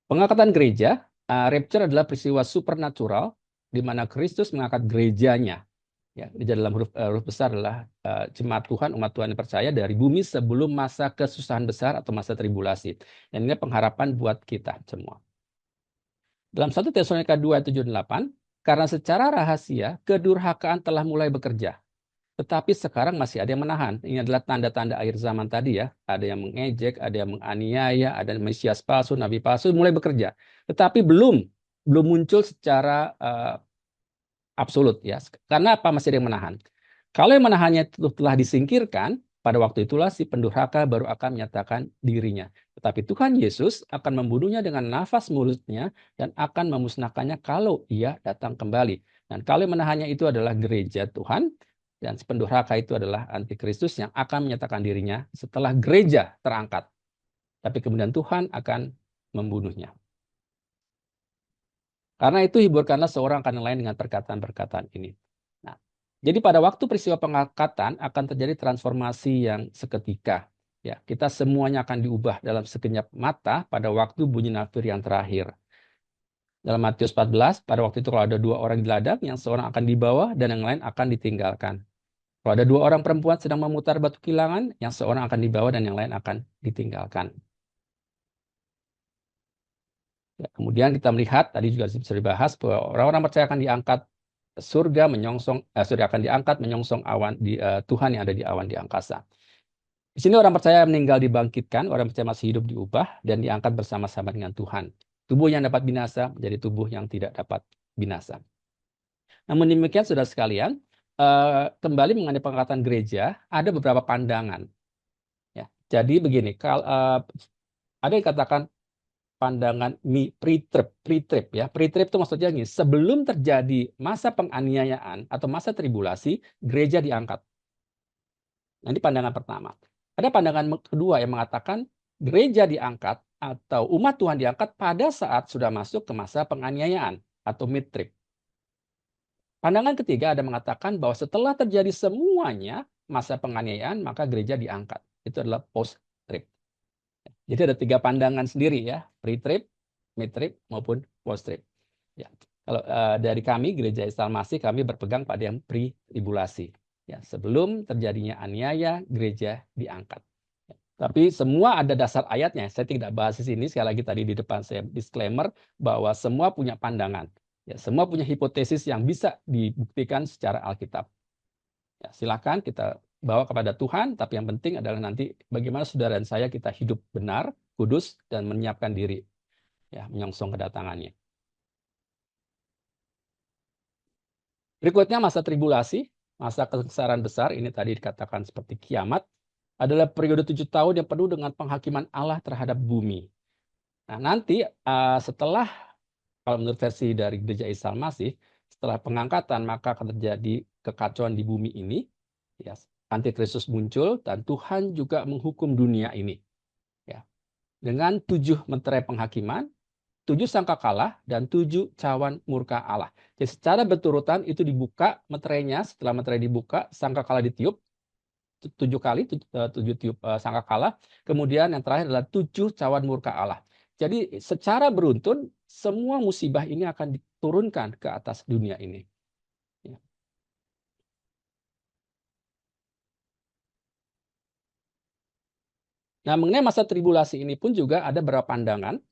Pengangkatan gereja, rapture adalah peristiwa supernatural di mana Kristus mengangkat gerejanya. Ya, gereja dalam huruf besar adalah jemaat Tuhan, umat Tuhan yang percaya dari bumi sebelum masa kesusahan besar atau masa tribulasi. Dan ini pengharapan buat kita semua. Dalam 1 Tesalonika 2 ayat 7-8, karena secara rahasia kedurhakaan telah mulai bekerja. Tetapi sekarang masih ada yang menahan. Ini adalah tanda-tanda akhir zaman tadi ya. Ada yang mengejek, ada yang menganiaya, ada Mesias palsu, nabi palsu mulai bekerja. Tetapi belum muncul secara absolut ya. Karena apa? Masih ada yang menahan. Kalau yang menahannya itu telah disingkirkan, pada waktu itulah si pendurhaka baru akan menyatakan dirinya. Tetapi Tuhan Yesus akan membunuhnya dengan nafas mulutnya dan akan memusnahkannya kalau ia datang kembali. Dan kalau yang menahannya itu adalah gereja Tuhan, dan si pendurhaka itu adalah antikristus yang akan menyatakan dirinya setelah gereja terangkat. Tapi kemudian Tuhan akan membunuhnya. Karena itu hiburkanlah seorang akan yang lain dengan perkataan-perkataan ini. Nah, jadi pada waktu peristiwa pengangkatan akan terjadi transformasi yang seketika. Ya, kita semuanya akan diubah dalam sekejap mata pada waktu bunyi nafir yang terakhir. Dalam Matius 14, pada waktu itu kalau ada 2 orang di ladang, yang seorang akan dibawa dan yang lain akan ditinggalkan. Kalau ada 2 orang perempuan sedang memutar batu kilangan, yang seorang akan dibawa dan yang lain akan ditinggalkan. Ya, kemudian kita melihat, tadi juga bisa dibahas, bahwa orang-orang percaya akan diangkat surga surga akan diangkat menyongsong awan Tuhan yang ada di awan di angkasa. Di sini orang percaya meninggal dibangkitkan, orang percaya masih hidup diubah dan diangkat bersama-sama dengan Tuhan. Tubuh yang dapat binasa menjadi tubuh yang tidak dapat binasa. Namun demikian, saudara sekalian, kembali mengenai pengangkatan gereja, ada beberapa pandangan. Ya, jadi begini, kalau ada yang katakan pandangan pre-trib ya. Pre-trib itu maksudnya gini, sebelum terjadi masa penganiayaan atau masa tribulasi, gereja diangkat. Nanti pandangan pertama. Ada pandangan kedua yang mengatakan gereja diangkat atau umat Tuhan diangkat pada saat sudah masuk ke masa penganiayaan atau mid-trib. Pandangan ketiga ada mengatakan bahwa setelah terjadi semuanya masa penganiayaan, maka gereja diangkat. Itu adalah post-trib. Jadi ada 3 pandangan sendiri ya, pre-trib, mid-trib maupun post-trib. Ya. Kalau dari kami Gereja Isa Masih, kami berpegang pada yang pre-tribulasi. Ya, sebelum terjadinya aniaya, gereja diangkat. Ya. Tapi semua ada dasar ayatnya. Saya tidak bahas di sini. Sekali lagi tadi di depan saya disclaimer bahwa semua punya pandangan. Ya, semua punya hipotesis yang bisa dibuktikan secara Alkitab. Ya, silakan kita bawa kepada Tuhan, tapi yang penting adalah nanti bagaimana saudara dan saya kita hidup benar, kudus, dan menyiapkan diri ya menyongsong kedatangannya. Berikutnya masa tribulasi, masa kesesaran besar, ini tadi dikatakan seperti kiamat, adalah periode 7 tahun yang penuh dengan penghakiman Allah terhadap bumi. Nah, nanti setelah, kalau menurut versi dari Gereja Isa Masih, setelah pengangkatan maka akan terjadi kekacauan di bumi ini, ya, Antikristus muncul dan Tuhan juga menghukum dunia ini. Ya, dengan 7 meterai penghakiman, 7 sangkakala, dan 7 cawan murka Allah. Jadi secara berurutan itu dibuka meterainya, setelah meterai dibuka, sangkakala ditiup, 7 kali, 7 tiup sangkakala, kemudian yang terakhir adalah 7 cawan murka Allah. Jadi secara beruntun, semua musibah ini akan diturunkan ke atas dunia ini. Ya. Nah, mengenai masa tribulasi ini pun juga ada beberapa pandangan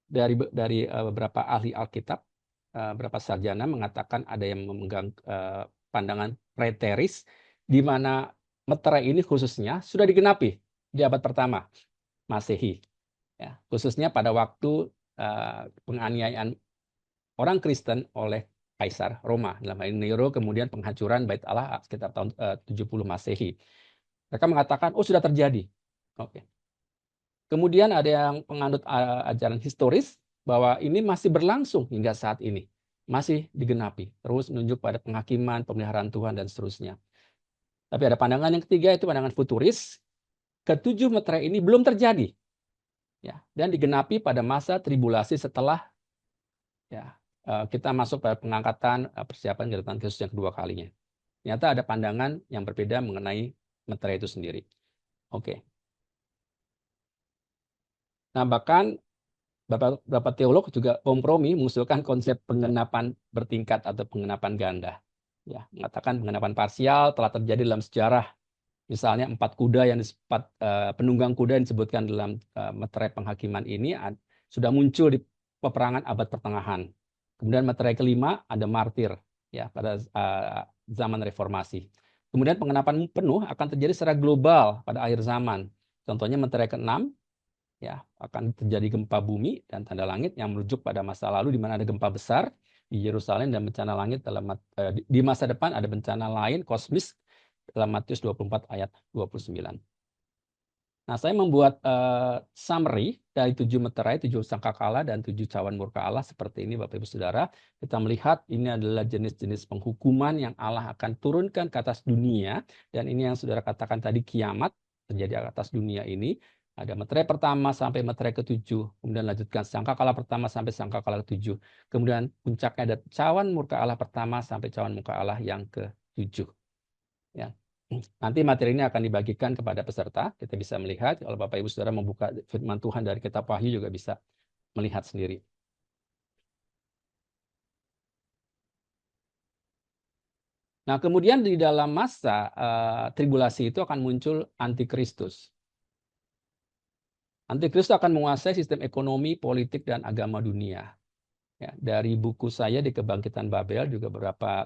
dari beberapa ahli Alkitab, beberapa sarjana mengatakan ada yang memegang pandangan preteris, di mana meterai ini khususnya sudah digenapi di abad pertama Masehi, ya, khususnya pada waktu penganiayaan orang Kristen oleh Kaisar Roma, dalam hal ini Nero, kemudian penghancuran Bait Allah sekitar tahun 70 Masehi. Mereka mengatakan, oh sudah terjadi. Oke. Kemudian ada yang penganut ajaran historis bahwa ini masih berlangsung hingga saat ini. Masih digenapi, terus menunjuk pada penghakiman, pemeliharaan Tuhan, dan seterusnya. Tapi ada pandangan yang ketiga, itu pandangan futuris. Ketujuh meterai ini belum terjadi. Ya, dan digenapi pada masa tribulasi setelah ya, kita masuk pada pengangkatan persiapan kedatangan Kristus yang kedua kalinya. Ternyata ada pandangan yang berbeda mengenai meterai itu sendiri. Oke. Nah, bahkan beberapa teolog juga kompromi mengusulkan konsep penggenapan bertingkat atau penggenapan ganda. Ya, mengatakan penggenapan parsial telah terjadi dalam sejarah. Misalnya 4 kuda penunggang kuda yang disebutkan dalam meterai penghakiman ini sudah muncul di peperangan abad pertengahan. Kemudian meterai kelima ada martir ya pada zaman reformasi. Kemudian penggenapan penuh akan terjadi secara global pada akhir zaman. Contohnya meterai ke-6 ya akan terjadi gempa bumi dan tanda langit yang merujuk pada masa lalu di mana ada gempa besar di Yerusalem dan bencana langit di masa depan ada bencana lain kosmis dalam Matius 24 ayat 29. Nah, saya membuat summary dari 7 meterai, 7 sangkakala, dan 7 cawan murka Allah seperti ini Bapak Ibu Saudara. Kita melihat ini adalah jenis-jenis penghukuman yang Allah akan turunkan ke atas dunia. Dan ini yang Saudara katakan tadi kiamat terjadi atas dunia ini. Ada meterai pertama sampai meterai ke-7. Kemudian lanjutkan sangkakala pertama sampai sangkakala ke-7. Kemudian puncaknya ada cawan murka Allah pertama sampai cawan murka Allah yang ke-7. Ya. Nanti materi ini akan dibagikan kepada peserta. Kita bisa melihat, kalau Bapak Ibu Saudara membuka firman Tuhan dari kitab Wahyu juga bisa melihat sendiri. Nah, kemudian di dalam masa tribulasi itu akan muncul antikristus. Antikristus akan menguasai sistem ekonomi, politik, dan agama dunia. Ya, dari buku saya di Kebangkitan Babel juga beberapa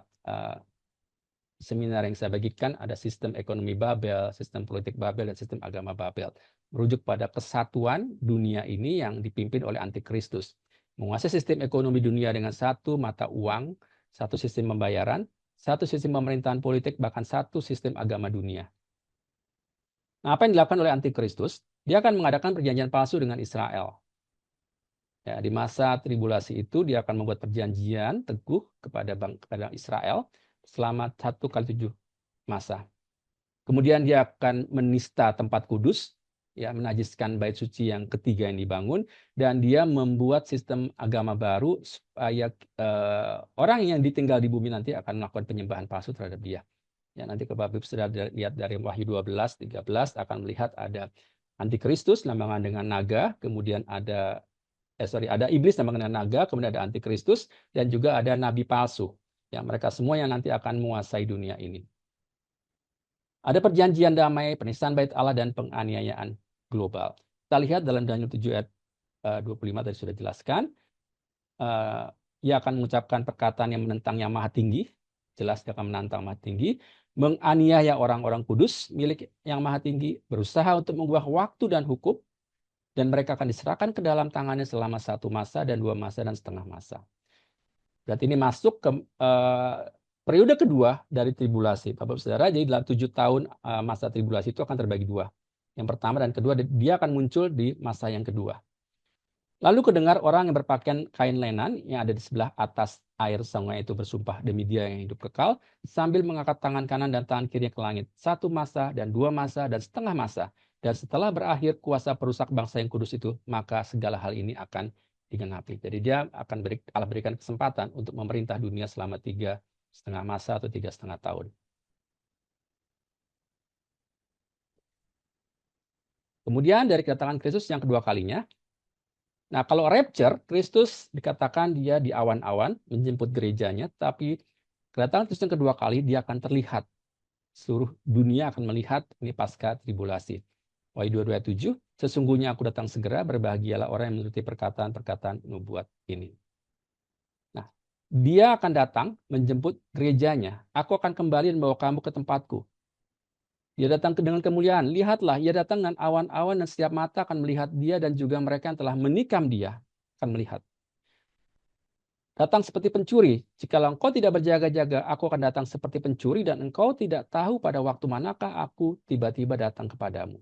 seminar yang saya bagikan ada sistem ekonomi Babel, sistem politik Babel, dan sistem agama Babel. Merujuk pada kesatuan dunia ini yang dipimpin oleh antikristus. Menguasai sistem ekonomi dunia dengan satu mata uang, satu sistem pembayaran, satu sistem pemerintahan politik, bahkan satu sistem agama dunia. Nah, apa yang dilakukan oleh antikristus? Dia akan mengadakan perjanjian palsu dengan Israel. Ya, di masa tribulasi itu dia akan membuat perjanjian teguh kepada Israel selama 1 x 7 masa. Kemudian dia akan menista tempat kudus, ya, menajiskan bait suci yang ketiga yang dibangun, dan dia membuat sistem agama baru supaya orang yang ditinggal di bumi nanti akan melakukan penyembahan palsu terhadap dia. Ya, nanti kalau Bapak sudah lihat dari Wahyu 12-13 akan melihat ada antikristus lambangan dengan naga, kemudian ada iblis lambangan dengan naga, kemudian ada antikristus, dan juga ada nabi palsu. Ya, mereka semua yang nanti akan menguasai dunia ini. Ada perjanjian damai, penistaan bait Allah, dan penganiayaan global. Kita lihat dalam Daniel 7 ayat 25 tadi sudah jelaskan. Ia akan mengucapkan perkataan yang menentang yang maha tinggi. Jelas dia akan menantang maha tinggi. Menganiaya orang-orang kudus milik yang maha tinggi. Berusaha untuk mengubah waktu dan hukum. Dan mereka akan diserahkan ke dalam tangannya selama 1 masa dan 2 masa dan setengah masa. Berarti ini masuk ke periode kedua dari tribulasi, Bapak Saudara. Jadi dalam 7 tahun masa tribulasi itu akan terbagi 2. Yang pertama dan kedua, dia akan muncul di masa yang kedua. Lalu kedengar orang yang berpakaian kain lenan yang ada di sebelah atas air sungai itu bersumpah demi dia yang hidup kekal, sambil mengangkat tangan kanan dan tangan kirinya ke langit. 1 masa dan 2 masa dan setengah masa. Dan setelah berakhir kuasa perusak bangsa yang kudus itu, maka segala hal ini akan digenapi. Jadi dia akan Allah berikan kesempatan untuk memerintah dunia selama 3,5 masa atau 3,5 tahun. Kemudian dari kedatangan Kristus yang kedua kalinya. Nah, kalau rapture, Kristus dikatakan dia di awan-awan menjemput gerejanya, tapi kedatangan Kristus yang kedua kali dia akan terlihat. Seluruh dunia akan melihat ini pasca tribulasi. Wahyu 22:7, sesungguhnya aku datang segera, berbahagialah orang yang menuruti perkataan-perkataan nubuat ini. Nah, dia akan datang menjemput gerejanya. Aku akan kembali dan membawa kamu ke tempatku. Dia datang dengan kemuliaan. Lihatlah, ia datang dengan awan-awan dan setiap mata akan melihat dia dan juga mereka yang telah menikam dia akan melihat. Datang seperti pencuri. Jikalau engkau tidak berjaga-jaga, aku akan datang seperti pencuri dan engkau tidak tahu pada waktu manakah aku tiba-tiba datang kepadamu.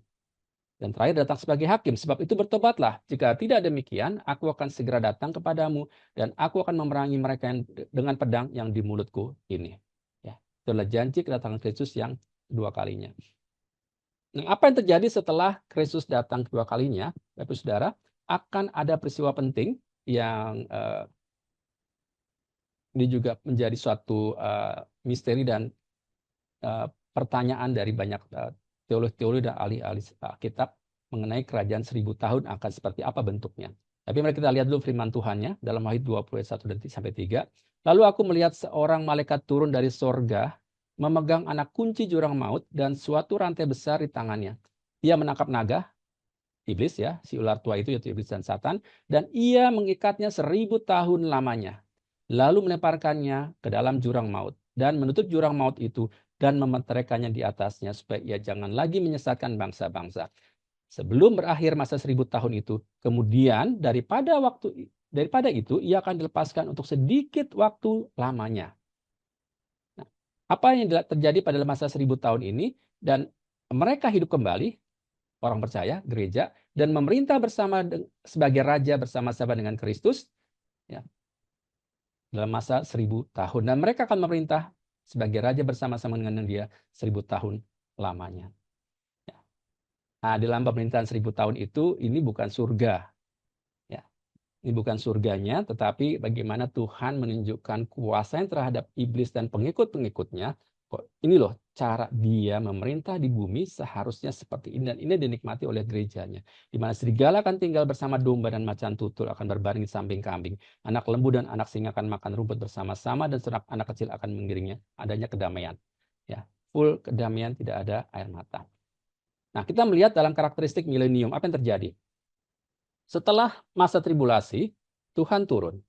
Dan terakhir datang sebagai hakim. Sebab itu bertobatlah. Jika tidak demikian, aku akan segera datang kepadamu dan aku akan memerangi mereka dengan pedang yang di mulutku ini. Ya, itulah janji kedatangan Kristus yang kedua kalinya. Nah, apa yang terjadi setelah Kristus datang kedua kalinya, Bapak Saudara, akan ada peristiwa penting yang ini juga menjadi suatu misteri dan pertanyaan dari banyak teolog-teolog dan ahli-ahli kitab mengenai kerajaan 1000 tahun akan seperti apa bentuknya. Tapi mari kita lihat dulu firman Tuhannya dalam Wahyu 20 ayat 1-3. Lalu aku melihat seorang malaikat turun dari sorga, memegang anak kunci jurang maut dan suatu rantai besar di tangannya. Ia menangkap naga, iblis ya, si ular tua itu yaitu iblis dan Satan, dan ia mengikatnya 1000 tahun lamanya. Lalu melemparkannya ke dalam jurang maut dan menutup jurang maut itu dan mementeraikannya di atasnya supaya ia jangan lagi menyesatkan bangsa-bangsa. Sebelum berakhir masa 1000 tahun itu, kemudian daripada itu ia akan dilepaskan untuk sedikit waktu lamanya. Nah, apa yang terjadi pada masa 1000 tahun ini? Dan mereka hidup kembali, orang percaya, gereja, dan memerintah bersama sebagai raja bersama-sama dengan Kristus, ya, dalam masa 1000 tahun. Dan mereka akan memerintah sebagai raja bersama-sama dengan dia 1000 tahun lamanya. Nah, dalam pemerintahan 1000 tahun itu, ini bukan surga. Ya, ini bukan surganya, tetapi bagaimana Tuhan menunjukkan kuasanya terhadap iblis dan pengikut-pengikutnya. Ini loh cara dia memerintah di bumi seharusnya seperti ini. Dan ini dinikmati oleh gerejanya. Di mana serigala akan tinggal bersama domba dan macan tutul akan berbaring di samping kambing. Anak lembu dan anak singa akan makan rumput bersama-sama dan seorang anak kecil akan mengiringnya. Adanya kedamaian. Ya, full kedamaian, tidak ada air mata. Nah, kita melihat dalam karakteristik milenium apa yang terjadi. Setelah masa tribulasi, Tuhan turun.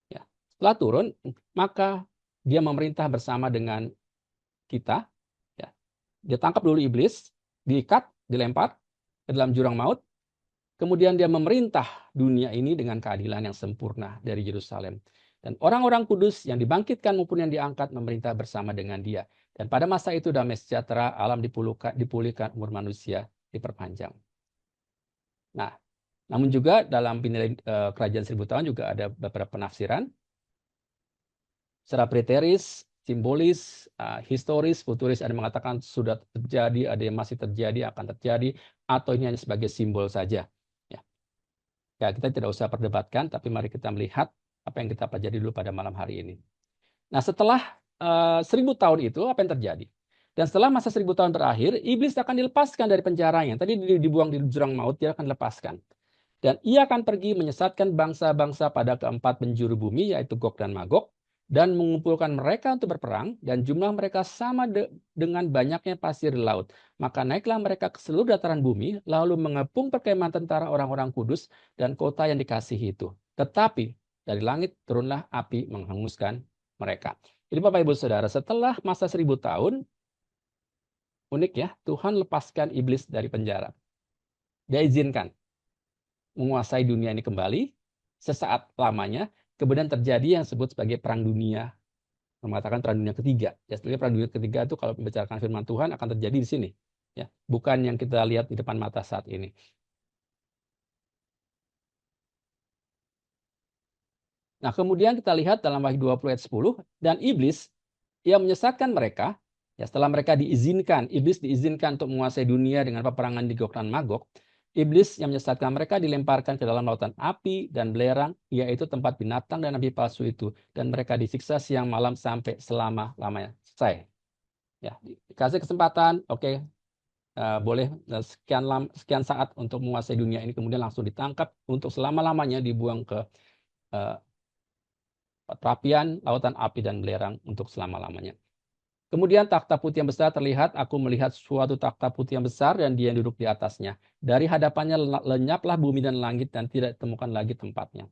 Ya, setelah turun, maka dia memerintah bersama dengan kita. Ya. Dia tangkap dulu iblis, diikat, dilempar ke dalam jurang maut. Kemudian dia memerintah dunia ini dengan keadilan yang sempurna dari Yerusalem. Dan orang-orang kudus yang dibangkitkan maupun yang diangkat memerintah bersama dengan dia. Dan pada masa itu damai sejahtera, alam dipulihkan, umur manusia diperpanjang. Nah, namun juga dalam kerajaan 1000 tahun juga ada beberapa penafsiran. Secara preteris, simbolis, historis, futuris, ada yang mengatakan sudah terjadi, ada yang masih terjadi, akan terjadi, atau ini hanya sebagai simbol saja. Ya, kita tidak usah perdebatkan, tapi mari kita melihat apa yang kita pelajari dulu pada malam hari ini. Nah, setelah 1000 tahun itu, apa yang terjadi? Dan setelah masa 1000 tahun berakhir, iblis akan dilepaskan dari penjaranya. Tadi dibuang di jurang maut, dia akan dilepaskan. Dan ia akan pergi menyesatkan bangsa-bangsa pada keempat penjuru bumi, yaitu Gog dan Magog, dan mengumpulkan mereka untuk berperang, dan jumlah mereka sama dengan banyaknya pasir di laut. Maka naiklah mereka ke seluruh dataran bumi, lalu mengepung perkemahan tentara orang-orang kudus dan kota yang dikasihi itu. Tetapi dari langit turunlah api menghanguskan mereka. Jadi Bapak Ibu Saudara, setelah masa 1000 tahun, unik ya, Tuhan lepaskan iblis dari penjara. Dia izinkan menguasai dunia ini kembali sesaat lamanya, kemudian terjadi yang disebut sebagai perang dunia, mengatakan perang dunia ketiga. Ya, sebenarnya perang dunia ketiga itu kalau membicarakan firman Tuhan akan terjadi di sini, ya, bukan yang kita lihat di depan mata saat ini. Nah, kemudian kita lihat dalam Wahyu 20 ayat 10, dan iblis yang menyesatkan mereka, ya, setelah mereka iblis diizinkan untuk menguasai dunia dengan peperangan di Gog dan Magog. Iblis yang menyesatkan mereka dilemparkan ke dalam lautan api dan belerang, yaitu tempat binatang dan nabi palsu itu. Dan mereka disiksa siang malam sampai selama-lamanya. Selesai. Ya, dikasih kesempatan, oke, boleh sekian saat untuk menguasai dunia ini, kemudian langsung ditangkap untuk selama-lamanya dibuang ke perapian, lautan api dan belerang untuk selama-lamanya. Kemudian takhta putih yang besar terlihat, aku melihat suatu takhta putih yang besar dan dia yang duduk di atasnya. Dari hadapannya lenyaplah bumi dan langit dan tidak ditemukan lagi tempatnya.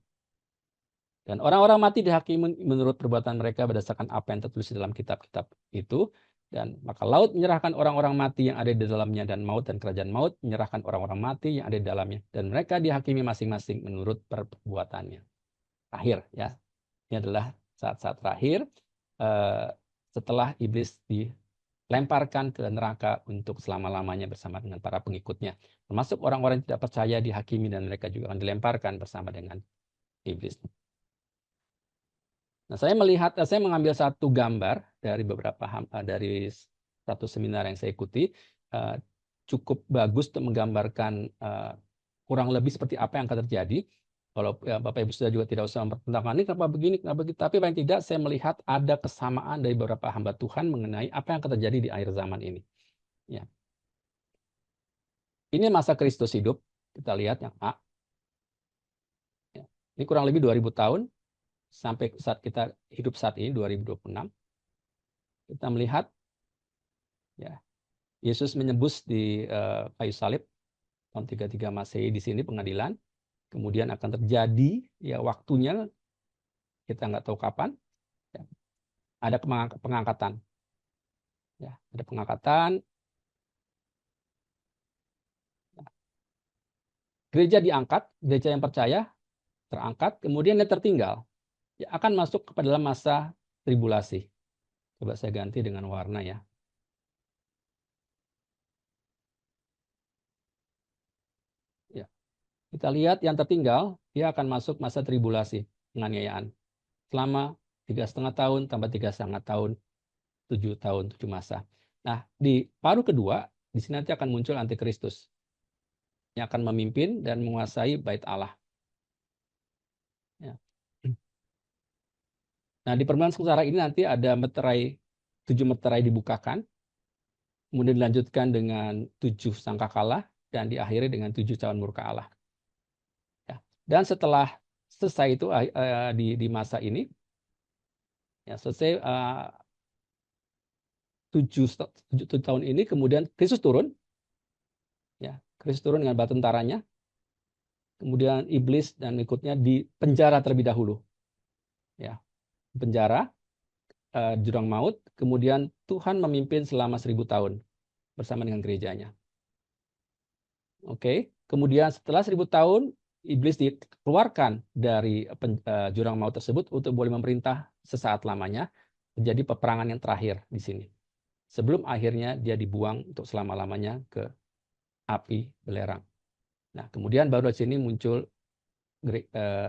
Dan orang-orang mati dihakimi menurut perbuatan mereka berdasarkan apa yang tertulis dalam kitab-kitab itu. Dan maka laut menyerahkan orang-orang mati yang ada di dalamnya, dan maut dan kerajaan maut menyerahkan orang-orang mati yang ada di dalamnya. Dan mereka dihakimi masing-masing menurut perbuatannya. Akhir, ya. Ini adalah saat-saat terakhir setelah iblis dilemparkan ke neraka untuk selama-lamanya bersama dengan para pengikutnya. Termasuk orang-orang yang tidak percaya dihakimi dan mereka juga akan dilemparkan bersama dengan iblis. Nah, saya mengambil satu gambar dari dari satu seminar yang saya ikuti, cukup bagus untuk menggambarkan kurang lebih seperti apa yang akan terjadi. Kalau Bapak Ibu sudah juga tidak usah mempertentangkan ini kenapa begini, tapi paling tidak saya melihat ada kesamaan dari beberapa hamba Tuhan mengenai apa yang akan terjadi di akhir zaman ini. Ya. Ini masa Kristus hidup, kita lihat yang A. Ya. Ini kurang lebih 2000 tahun sampai saat kita hidup saat ini 2026. Kita melihat ya, Yesus menembus di kayu salib tahun 33 Masehi di sini pengadilan. Kemudian akan terjadi ya waktunya kita nggak tahu kapan. Ya. Ada pengangkatan. Ya, ada pengangkatan. Gereja diangkat, gereja yang percaya terangkat, kemudian dia tertinggal. Ya, akan masuk ke dalam masa tribulasi. Coba saya ganti dengan warna ya. Ya. Kita lihat yang tertinggal, dia akan masuk masa tribulasi, penganiayaan. Selama 3,5 tahun, tambah 3,5 tahun, 7 tahun, 7 masa. Nah, di paruh kedua, di sini nanti akan muncul antikristus yang akan memimpin dan menguasai bait Allah. Ya. Nah, di permulaan sengsara ini nanti ada 7 meterai dibukakan. kemudian dilanjutkan dengan 7 sangkakala, dan diakhiri dengan 7 cawan murka Allah. Ya. Dan setelah selesai itu di masa ini, ya selesai 7 tahun ini, kemudian Kristus turun, ya Kristus turun dengan batu tentaranya, kemudian iblis dan ikutnya di penjara terlebih dahulu, ya penjara, jurang maut, kemudian Tuhan memimpin selama 1000 tahun bersama dengan gerejanya. Oke, kemudian setelah 1000 tahun, iblis dikeluarkan dari jurang maut tersebut untuk boleh memerintah sesaat lamanya. Terjadi peperangan yang terakhir di sini. Sebelum akhirnya dia dibuang untuk selama-lamanya ke api belerang. Nah, kemudian baru di sini muncul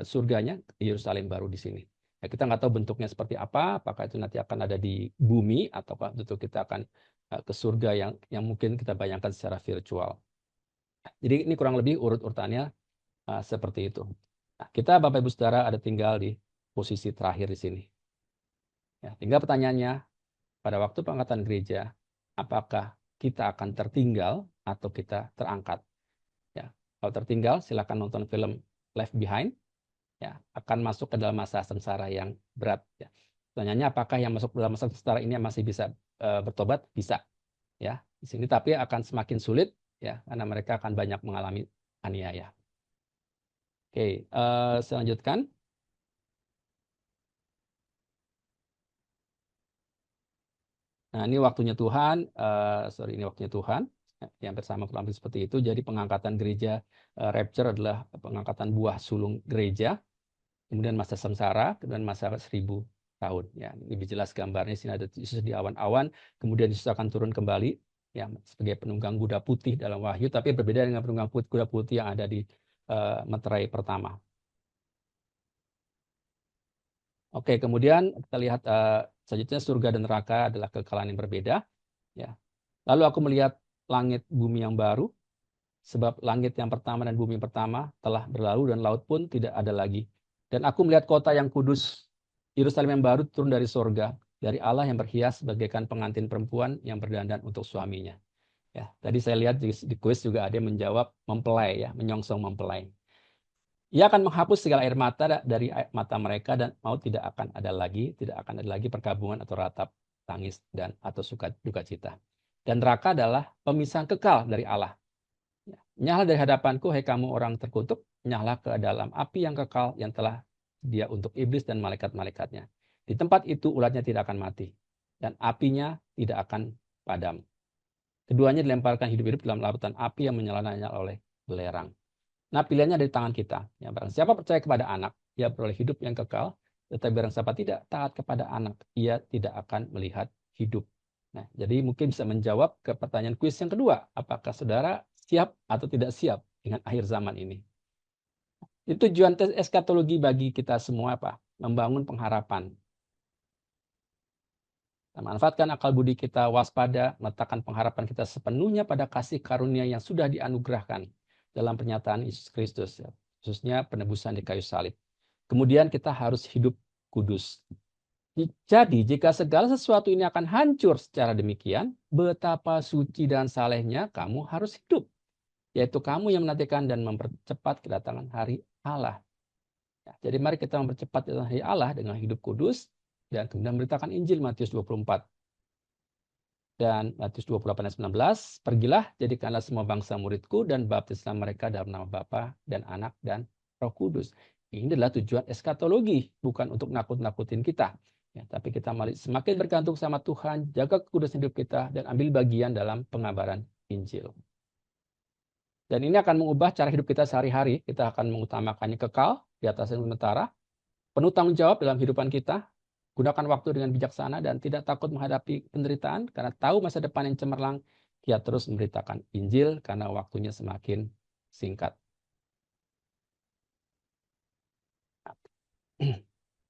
surganya, Yerusalem baru di sini. Ya, kita nggak tahu bentuknya seperti apa, apakah itu nanti akan ada di bumi, ataukah itu kita akan ke surga yang mungkin kita bayangkan secara virtual. Jadi ini kurang lebih urut-urutannya seperti itu. Nah, kita Bapak Ibu Saudara ada tinggal di posisi terakhir di sini. Ya, tinggal pertanyaannya, pada waktu pengangkatan gereja, apakah kita akan tertinggal atau kita terangkat? Ya, kalau tertinggal, silakan nonton film Left Behind. Ya, akan masuk ke dalam masa sengsara yang berat. Ya. Pertanyaannya, apakah yang masuk dalam masa sengsara ini masih bisa bertobat? Bisa. Ya, di sini tapi akan semakin sulit, ya, karena mereka akan banyak mengalami aniaya. Oke, saya lanjutkan. Nah, ini waktunya Tuhan, ini waktunya Tuhan, yang bersama kurang lebih seperti itu. Jadi pengangkatan gereja, rapture adalah pengangkatan buah sulung gereja, kemudian masa sengsara, kemudian masa 1000 tahun. Ya, lebih jelas gambarnya sini ada Yesus di awan-awan, kemudian Yesus akan turun kembali, ya, sebagai penunggang kuda putih dalam Wahyu, tapi berbeda dengan penunggang kuda putih yang ada di Meterai pertama. Oke, kemudian kita lihat selanjutnya surga dan neraka adalah kekekalan yang berbeda. Ya. Lalu aku melihat langit bumi yang baru, sebab langit yang pertama dan bumi yang pertama telah berlalu dan laut pun tidak ada lagi. Dan aku melihat kota yang kudus, Yerusalem yang baru turun dari sorga, dari Allah yang berhias bagaikan pengantin perempuan yang berdandan untuk suaminya. Ya, tadi saya lihat di kuis juga ada yang menjawab mempelai, ya, menyongsong mempelai. Ia akan menghapus segala air mata dari mata mereka dan maut tidak akan ada lagi perkabungan atau ratap tangis dan atau duka cita. Dan neraka adalah pemisahan kekal dari Allah. Nyahlah dari hadapanku, hai kamu orang terkutuk, nyahlah ke dalam api yang kekal yang telah dia untuk iblis dan malaikat-malaikatnya. Di tempat itu ulatnya tidak akan mati dan apinya tidak akan padam. Keduanya dilemparkan hidup-hidup dalam lautan api yang menyala-nyala oleh belerang. Nah, pilihannya dari tangan kita. Ya, barang siapa percaya kepada anak, ia beroleh hidup yang kekal. Tetapi barang siapa tidak taat kepada anak, ia tidak akan melihat hidup. Nah, jadi mungkin bisa menjawab ke pertanyaan kuis yang kedua. Apakah saudara siap atau tidak siap dengan akhir zaman ini? Itu tujuan tes eskatologi bagi kita semua apa? Membangun pengharapan. Manfaatkan akal budi kita, waspada, meletakkan pengharapan kita sepenuhnya pada kasih karunia yang sudah dianugerahkan dalam pernyataan Yesus Kristus, ya, khususnya penebusan di kayu salib. Kemudian kita harus hidup kudus. Jadi jika segala sesuatu ini akan hancur secara demikian, betapa suci dan salehnya kamu harus hidup, yaitu kamu yang menantikan dan mempercepat kedatangan hari Allah. Ya, jadi mari kita mempercepat kedatangan hari Allah dengan hidup kudus dan kemudian memberitakan Injil Matius 24. Dan Matius 28 ayat 19, pergilah jadikanlah semua bangsa muridku dan baptislah mereka dalam nama Bapa dan Anak dan Roh Kudus. Ini adalah tujuan eskatologi, bukan untuk nakut-nakutin kita. Ya, tapi kita semakin bergantung sama Tuhan, jaga kekudusan hidup kita, dan ambil bagian dalam pengabaran Injil. Dan ini akan mengubah cara hidup kita sehari-hari. Kita akan mengutamakannya kekal di atas sementara, penuh tanggung jawab dalam kehidupan kita, gunakan waktu dengan bijaksana dan tidak takut menghadapi penderitaan karena tahu masa depan yang cemerlang. Dia terus memberitakan Injil karena waktunya semakin singkat.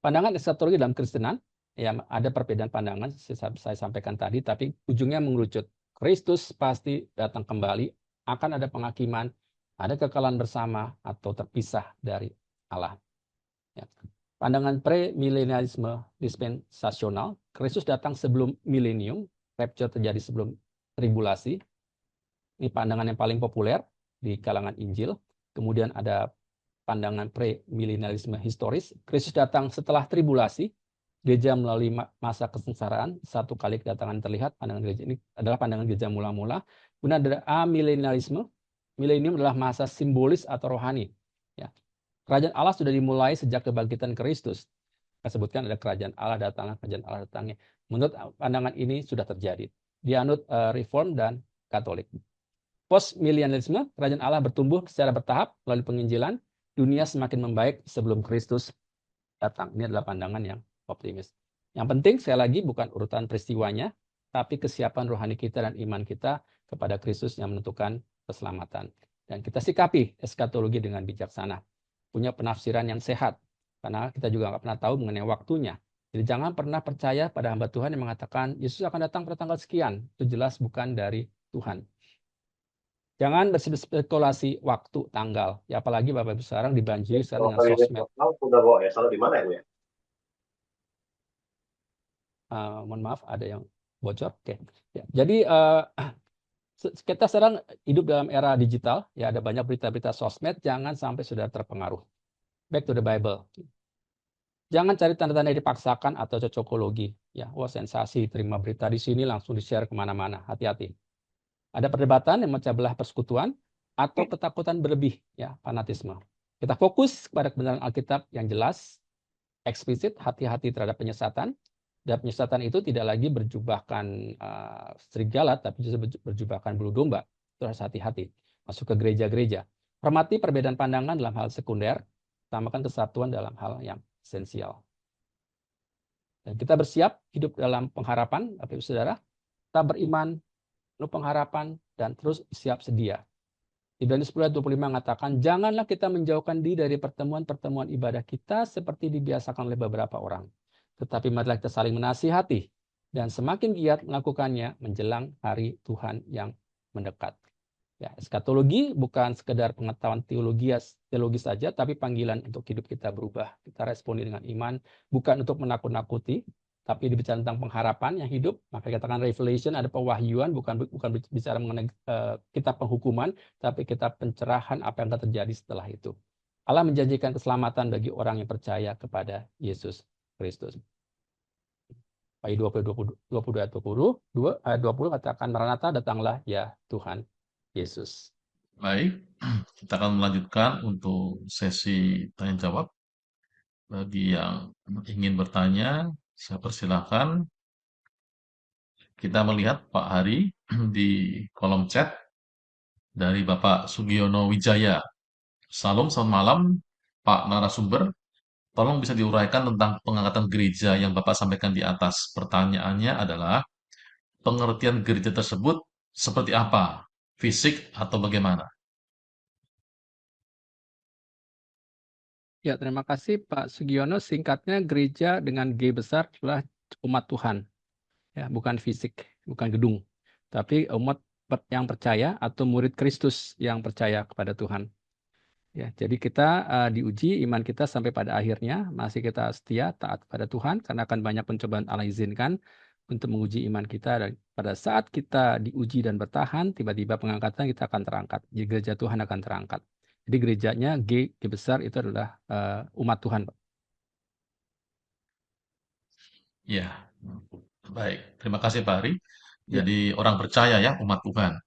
Pandangan eskatologi dalam Kristenan, ya ada perbedaan pandangan saya sampaikan tadi, tapi ujungnya mengerucut. Kristus pasti datang kembali, akan ada penghakiman, ada kekalahan bersama atau terpisah dari Allah. Ya. Pandangan premilenialisme dispensasional, Kristus datang sebelum milenium, rapture terjadi sebelum tribulasi. Ini pandangan yang paling populer di kalangan Injil. Kemudian ada pandangan premilenialisme historis. Kristus datang setelah tribulasi. Gereja melalui masa kesengsaraan. Satu kali kedatangan terlihat. Pandangan gereja ini adalah pandangan gereja mula-mula. Kemudian ada amilenialisme. Milenium adalah masa simbolis atau rohani. Ya. Kerajaan Allah sudah dimulai sejak kebangkitan Kristus. Saya sebutkan ada kerajaan Allah datangnya, kerajaan Allah datangnya. Menurut pandangan ini sudah terjadi. Dianut Reform dan Katolik. Postmilenialisme, kerajaan Allah bertumbuh secara bertahap melalui penginjilan. Dunia semakin membaik sebelum Kristus datang. Ini adalah pandangan yang optimis. Yang penting, sekali lagi, bukan urutan peristiwanya, tapi kesiapan rohani kita dan iman kita kepada Kristus yang menentukan keselamatan. Dan kita sikapi eskatologi dengan bijaksana. Punya penafsiran yang sehat. Karena kita juga nggak pernah tahu mengenai waktunya. Jadi jangan pernah percaya pada hamba Tuhan yang mengatakan, Yesus akan datang pada tanggal sekian. Itu jelas bukan dari Tuhan. Jangan berspekulasi waktu, tanggal. Ya apalagi Bapak Ibu sekarang dibanjiri sekarang dengan sosmed. Udah kok ya, salah di mana ya Bu ya? Mohon maaf, ada yang bocor. Oke. Ya, jadi kita sekarang hidup dalam era digital. Ya ada banyak berita-berita sosmed. Jangan sampai sudah terpengaruh. Back to the Bible. Jangan cari tanda-tanda dipaksakan atau cocokologi. Ya, wah sensasi, terima berita di sini langsung di-share kemana-mana. Hati-hati. Ada perdebatan yang memecah belah persekutuan atau ketakutan berlebih, ya, fanatisme. Kita fokus pada kebenaran Alkitab yang jelas, eksplisit, hati-hati terhadap penyesatan. Dan penyesatan itu tidak lagi berjubahkan serigala, tapi justru berjubahkan bulu domba. Itu harus hati-hati. Masuk ke gereja-gereja. Hormati perbedaan pandangan dalam hal sekunder, utamakan kesatuan dalam hal yang esensial. Dan kita bersiap hidup dalam pengharapan, Bapak Ibu Saudara. Kita beriman, penuh pengharapan, dan terus siap sedia. Ibrani 10:25 mengatakan, janganlah kita menjauhkan diri dari pertemuan-pertemuan ibadah kita seperti dibiasakan oleh beberapa orang. Tetapi marilah kita saling menasihati, dan semakin giat melakukannya menjelang hari Tuhan yang mendekat. Ya, eskatologi bukan sekedar pengetahuan teologi saja, tapi panggilan untuk hidup kita berubah. Kita responi dengan iman, bukan untuk menakut-nakuti, tapi dibicara tentang pengharapan yang hidup. Maka dikatakan revelation, ada pewahyuan, bukan bicara mengenai kitab penghukuman, tapi kitab pencerahan apa yang akan terjadi setelah itu. Allah menjanjikan keselamatan bagi orang yang percaya kepada Yesus Kristus. Ayat 20 katakan, Maranatha, datanglah ya Tuhan Yesus. Baik, kita akan melanjutkan untuk sesi tanya jawab. Bagi yang ingin bertanya, saya persilahkan. Kita melihat Pak Hari di kolom chat dari Bapak Sugiono Wijaya. Salam, selamat malam Pak narasumber. Tolong bisa diuraikan tentang pengangkatan gereja yang Bapak sampaikan di atas. Pertanyaannya adalah, pengertian gereja tersebut seperti apa? Fisik atau bagaimana? Ya, terima kasih Pak Sugiono. Singkatnya, gereja dengan G besar adalah umat Tuhan. Ya, bukan fisik, bukan gedung. Tapi umat yang percaya atau murid Kristus yang percaya kepada Tuhan. Ya, jadi kita diuji iman kita sampai pada akhirnya masih kita setia taat kepada Tuhan karena akan banyak pencobaan Allah izinkan untuk menguji iman kita, dan pada saat kita diuji dan bertahan tiba-tiba pengangkatan kita akan terangkat. Jadi gereja Tuhan akan terangkat. Jadi gerejanya G besar itu adalah umat Tuhan, Pak. Ya, baik. Terima kasih Pak Hari. Ya. Jadi orang percaya ya, umat Tuhan.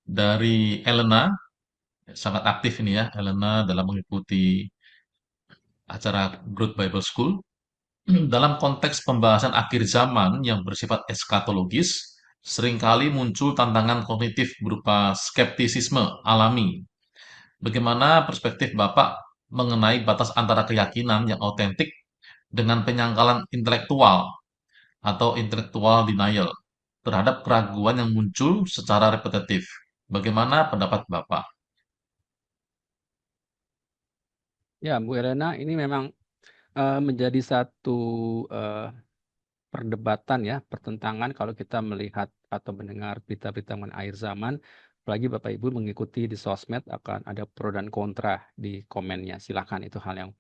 Dari Elena, sangat aktif ini ya, Elena dalam mengikuti acara Growth Bible School. Dalam konteks pembahasan akhir zaman yang bersifat eskatologis, seringkali muncul tantangan kognitif berupa skeptisisme alami. Bagaimana perspektif Bapak mengenai batas antara keyakinan yang autentik dengan penyangkalan intelektual atau intellectual denial terhadap keraguan yang muncul secara repetitif? Bagaimana pendapat Bapak? Ya, Bu Elena, ini memang menjadi satu perdebatan ya, pertentangan kalau kita melihat atau mendengar berita-berita mengenai akhir zaman. Apalagi Bapak Ibu mengikuti di sosmed akan ada pro dan kontra di komennya. Silakan, itu hal yang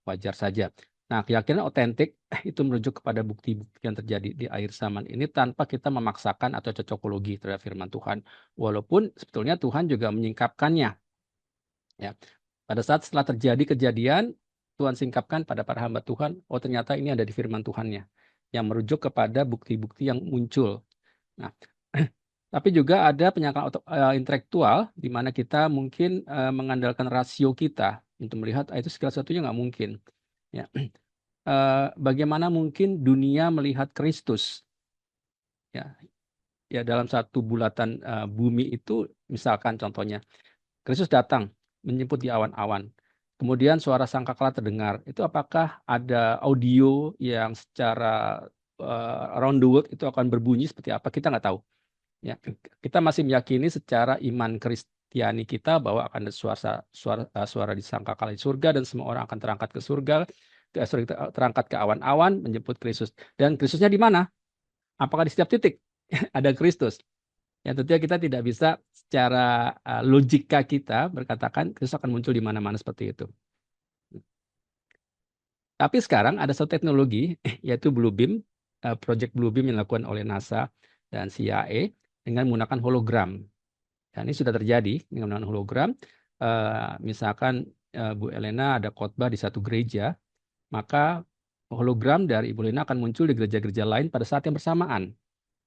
wajar saja. Nah, keyakinan otentik itu merujuk kepada bukti-bukti yang terjadi di akhir zaman ini tanpa kita memaksakan atau cocokologi terhadap firman Tuhan. Walaupun sebetulnya Tuhan juga menyingkapkannya. Ya. Pada saat setelah terjadi kejadian, Tuhan singkapkan pada para hamba Tuhan, oh ternyata ini ada di firman Tuhannya, yang merujuk kepada bukti-bukti yang muncul. Nah, tapi juga ada penyangkal intelektual, di mana kita mungkin mengandalkan rasio kita untuk melihat itu segala sesuatunya nggak mungkin. Ya. Bagaimana mungkin dunia melihat Kristus? Ya, dalam satu bulatan bumi itu, misalkan contohnya, Kristus datang menjemput di awan-awan. Kemudian suara sangkakala terdengar. Itu apakah ada audio yang secara around the world itu akan berbunyi seperti apa? Kita nggak tahu. Ya, kita masih meyakini secara iman Kristiani kita bahwa akan ada suara disangkakala di surga dan semua orang akan terangkat ke surga, terangkat ke awan-awan menjemput Kristus. Dan Kristusnya di mana? Apakah di setiap titik ada Kristus? Ya, tentunya kita tidak bisa secara logika kita berkatakan Kristus akan muncul di mana-mana seperti itu. Tapi sekarang ada satu teknologi yaitu Bluebeam, Project Bluebeam yang dilakukan oleh NASA dan CIA dengan menggunakan hologram. Dan ini sudah terjadi dengan menggunakan hologram. Misalkan Bu Elena ada khotbah di satu gereja, maka hologram dari Ibu Elena akan muncul di gereja-gereja lain pada saat yang bersamaan.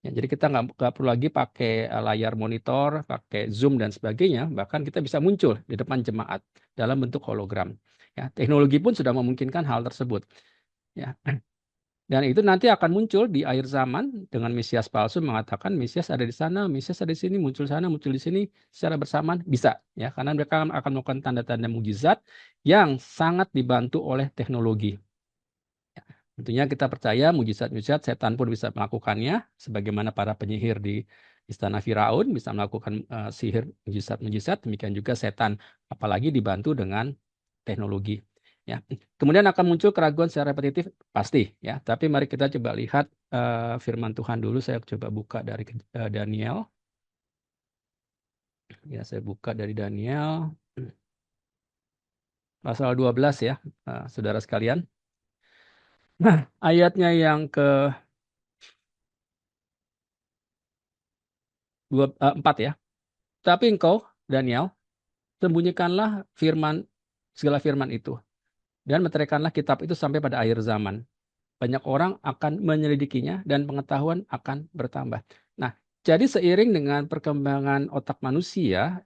Ya, jadi kita nggak perlu lagi pakai layar monitor, pakai Zoom dan sebagainya, bahkan kita bisa muncul di depan jemaat dalam bentuk hologram. Ya, teknologi pun sudah memungkinkan hal tersebut. Ya. Dan itu nanti akan muncul di akhir zaman dengan Mesias palsu mengatakan Mesias ada di sana, Mesias ada di sini, muncul sana, muncul di sini secara bersamaan bisa, ya, karena mereka akan melakukan tanda-tanda mukjizat yang sangat dibantu oleh teknologi. Ya, tentunya kita percaya mukjizat-mukjizat setan pun bisa melakukannya, sebagaimana para penyihir di istana Firaun bisa melakukan sihir mukjizat-mukjizat, demikian juga setan, apalagi dibantu dengan teknologi. Ya, kemudian akan muncul keraguan secara repetitif pasti, ya. Tapi mari kita coba lihat firman Tuhan dulu. Saya coba buka dari Daniel. Ya, saya buka dari Daniel pasal 12 ya, saudara sekalian. Nah, ayatnya yang ke 4 ya. Tapi engkau, Daniel, sembunyikanlah segala firman itu, dan meteraikanlah kitab itu sampai pada akhir zaman. Banyak orang akan menyelidikinya dan pengetahuan akan bertambah. Nah, jadi seiring dengan perkembangan otak manusia,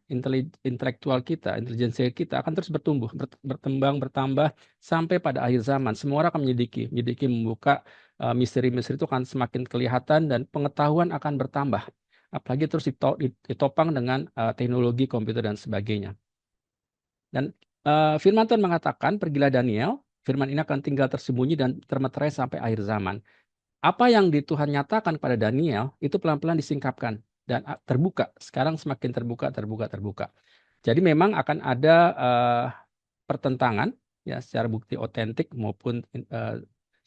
intelektual kita, intelijensi kita akan terus bertumbuh, berkembang, bertambah sampai pada akhir zaman. Semua orang akan menyelidiki, membuka misteri-misteri itu akan semakin kelihatan dan pengetahuan akan bertambah. Apalagi terus ditopang dengan teknologi komputer dan sebagainya. Dan firman Tuhan mengatakan, pergilah Daniel, firman ini akan tinggal tersembunyi dan termeterai sampai akhir zaman. Apa yang Tuhan nyatakan pada Daniel, itu pelan-pelan disingkapkan dan terbuka. Sekarang semakin terbuka. Jadi memang akan ada pertentangan, ya, secara bukti otentik maupun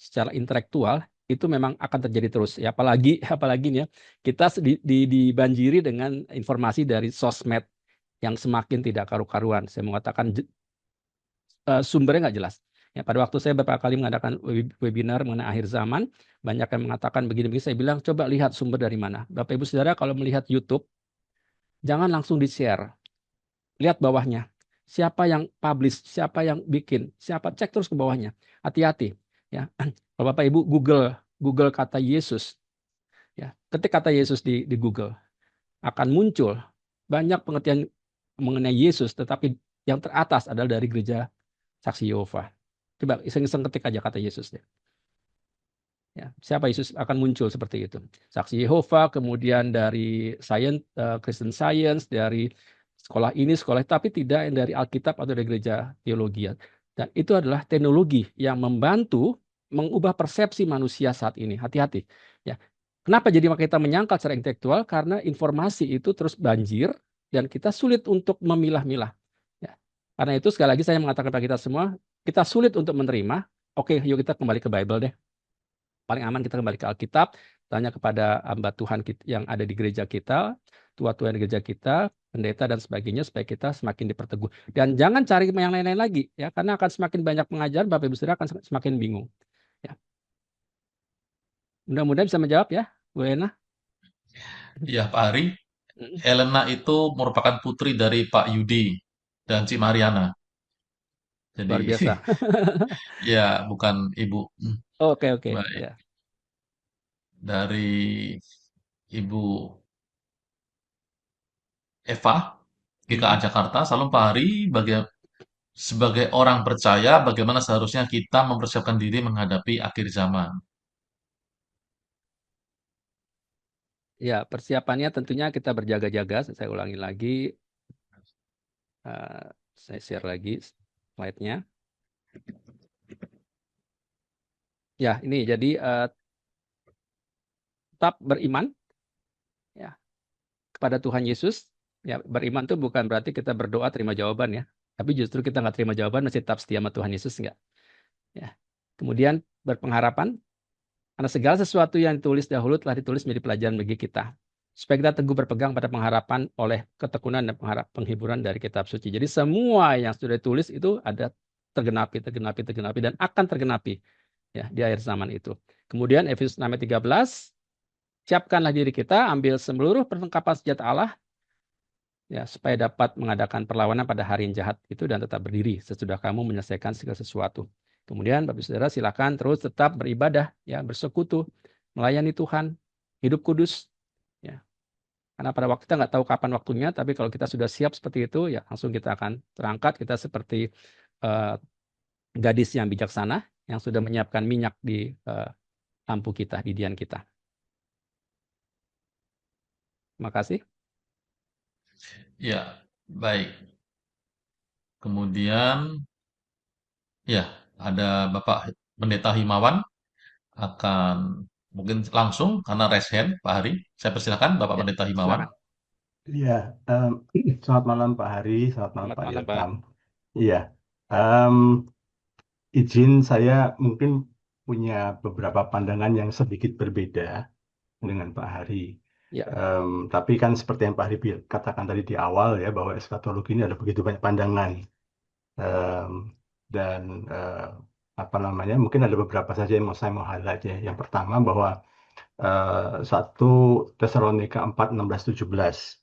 secara intelektual, itu memang akan terjadi terus. Ya, apalagi nih ya, kita dibanjiri dengan informasi dari sosmed yang semakin tidak karu-karuan. Saya mengatakan sumbernya nggak jelas. Ya, pada waktu saya beberapa kali mengadakan webinar mengenai akhir zaman, banyak yang mengatakan begini-begini, saya bilang coba lihat sumber dari mana. Bapak Ibu Saudara, kalau melihat YouTube, jangan langsung di-share. Lihat bawahnya. Siapa yang publish, siapa yang bikin, cek terus ke bawahnya. Hati-hati. Ya. Kalau Bapak Ibu Google kata Yesus, ya, ketik kata Yesus di Google, akan muncul banyak pengertian mengenai Yesus, tetapi yang teratas adalah dari gereja Saksi Yehova. Coba iseng-iseng ketik aja kata Yesus deh. Ya, siapa Yesus akan muncul seperti itu. Saksi Yehova, kemudian dari Christian Science, dari sekolah ini, sekolah, tapi tidak yang dari Alkitab atau dari gereja teologi. Dan itu adalah teknologi yang membantu mengubah persepsi manusia saat ini. Hati-hati. Ya. Kenapa jadi kita menyangkal secara intelektual? Karena informasi itu terus banjir dan kita sulit untuk memilah-milah. Ya. Karena itu sekali lagi saya mengatakan kepada kita semua, kita sulit untuk menerima. Oke, yuk kita kembali ke Bible deh. Paling aman kita kembali ke Alkitab, tanya kepada hamba Tuhan yang ada di gereja kita, tua-tua di gereja kita, pendeta dan sebagainya supaya kita semakin diperteguh. Dan jangan cari yang lain-lain lagi ya, karena akan semakin banyak pengajaran, Bapak Ibu Saudara akan semakin bingung. Ya. Mudah-mudahan bisa menjawab ya, Bu Ena. Iya, Pak Hari. Mm, Elena itu merupakan putri dari Pak Yudi dan Ci Mariana. Luar Jadi, biasa. ya bukan ibu. Oke, oke. Baik. Ya. Dari Ibu Eva, GKA Mm. Jakarta. Salam Pak Hari. Sebagai orang percaya, bagaimana seharusnya kita mempersiapkan diri menghadapi akhir zaman? Ya, persiapannya tentunya kita berjaga-jaga. Saya ulangi lagi, saya share lagi slide-nya. Ya, ini jadi tetap beriman ya kepada Tuhan Yesus. Ya, beriman itu bukan berarti kita berdoa terima jawaban ya. Tapi justru kita nggak terima jawaban masih tetap setia sama Tuhan Yesus enggak. Ya. Kemudian berpengharapan karena segala sesuatu yang ditulis dahulu telah ditulis menjadi pelajaran bagi kita. Supaya kita teguh berpegang pada pengharapan oleh ketekunan dan penghiburan dari kitab suci. Jadi semua yang sudah ditulis itu ada tergenapi dan akan tergenapi ya di akhir zaman itu. Kemudian Efesus 6 ayat 13, siapkanlah diri kita, ambil seluruh perlengkapan senjata Allah ya supaya dapat mengadakan perlawanan pada hari yang jahat itu dan tetap berdiri sesudah kamu menyelesaikan segala sesuatu. Kemudian Bapak Saudara silakan terus tetap beribadah ya, bersekutu, melayani Tuhan, hidup kudus ya. Karena pada waktu kita nggak tahu kapan waktunya, tapi kalau kita sudah siap seperti itu ya langsung kita akan terangkat, kita seperti gadis yang bijaksana yang sudah menyiapkan minyak di lampu kita, di dian kita. Terima kasih. Ya, baik. Kemudian, ya, ada Bapak Pendeta Himawan akan mungkin langsung karena raise hand, Pak Hari. Saya persilakan Bapak Ya, Pendeta Himawan. silakan. Iya, selamat malam Pak Hari, selamat malam Selamat Pak malam, Pak. Ilham. Iya, em, izin saya mungkin punya beberapa pandangan yang sedikit berbeda dengan Pak Hari. Ya, Tapi kan seperti yang Pak Hari katakan tadi di awal ya, bahwa eskatologi ini ada begitu banyak pandangan. Em, dan apa namanya, mungkin ada beberapa saja yang saya mau highlight ya. Yang pertama bahwa 1 Tesalonika 4, 16, 17.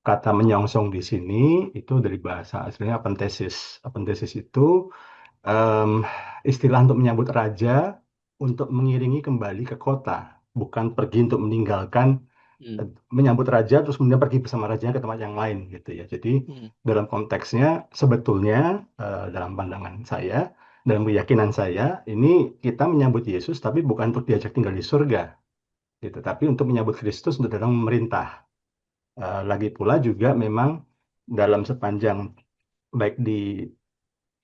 Kata menyongsong di sini itu dari bahasa aslinya apentesis. Apentesis itu em, istilah untuk menyambut raja untuk mengiringi kembali ke kota, bukan pergi untuk meninggalkan, menyambut raja terus kemudian pergi bersama rajanya ke tempat yang lain gitu ya. Jadi dalam konteksnya sebetulnya dalam pandangan saya, dalam keyakinan saya, ini kita menyambut Yesus tapi bukan untuk diajak tinggal di surga, gitu, tapi untuk menyambut Kristus untuk datang memerintah. Lagi pula juga memang dalam sepanjang baik di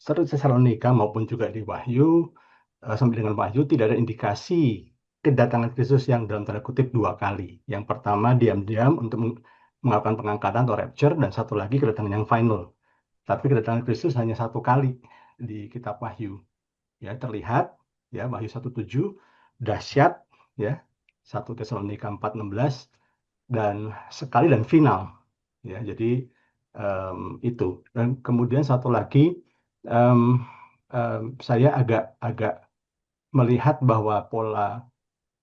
1 Tesalonika maupun juga di Wahyu, sampai dengan Wahyu tidak ada indikasi kedatangan Kristus yang dalam tanda kutip 2 kali. Yang pertama diam-diam untuk melakukan pengangkatan atau rapture, dan satu lagi kedatangan yang final. Tapi kedatangan Kristus hanya 1 kali di kitab Wahyu. Ya, terlihat ya Wahyu 1:7 dahsyat ya, 1 Tesalonika 4:16 dan sekali dan final ya. Jadi itu. Dan kemudian satu lagi, em, saya agak melihat bahwa pola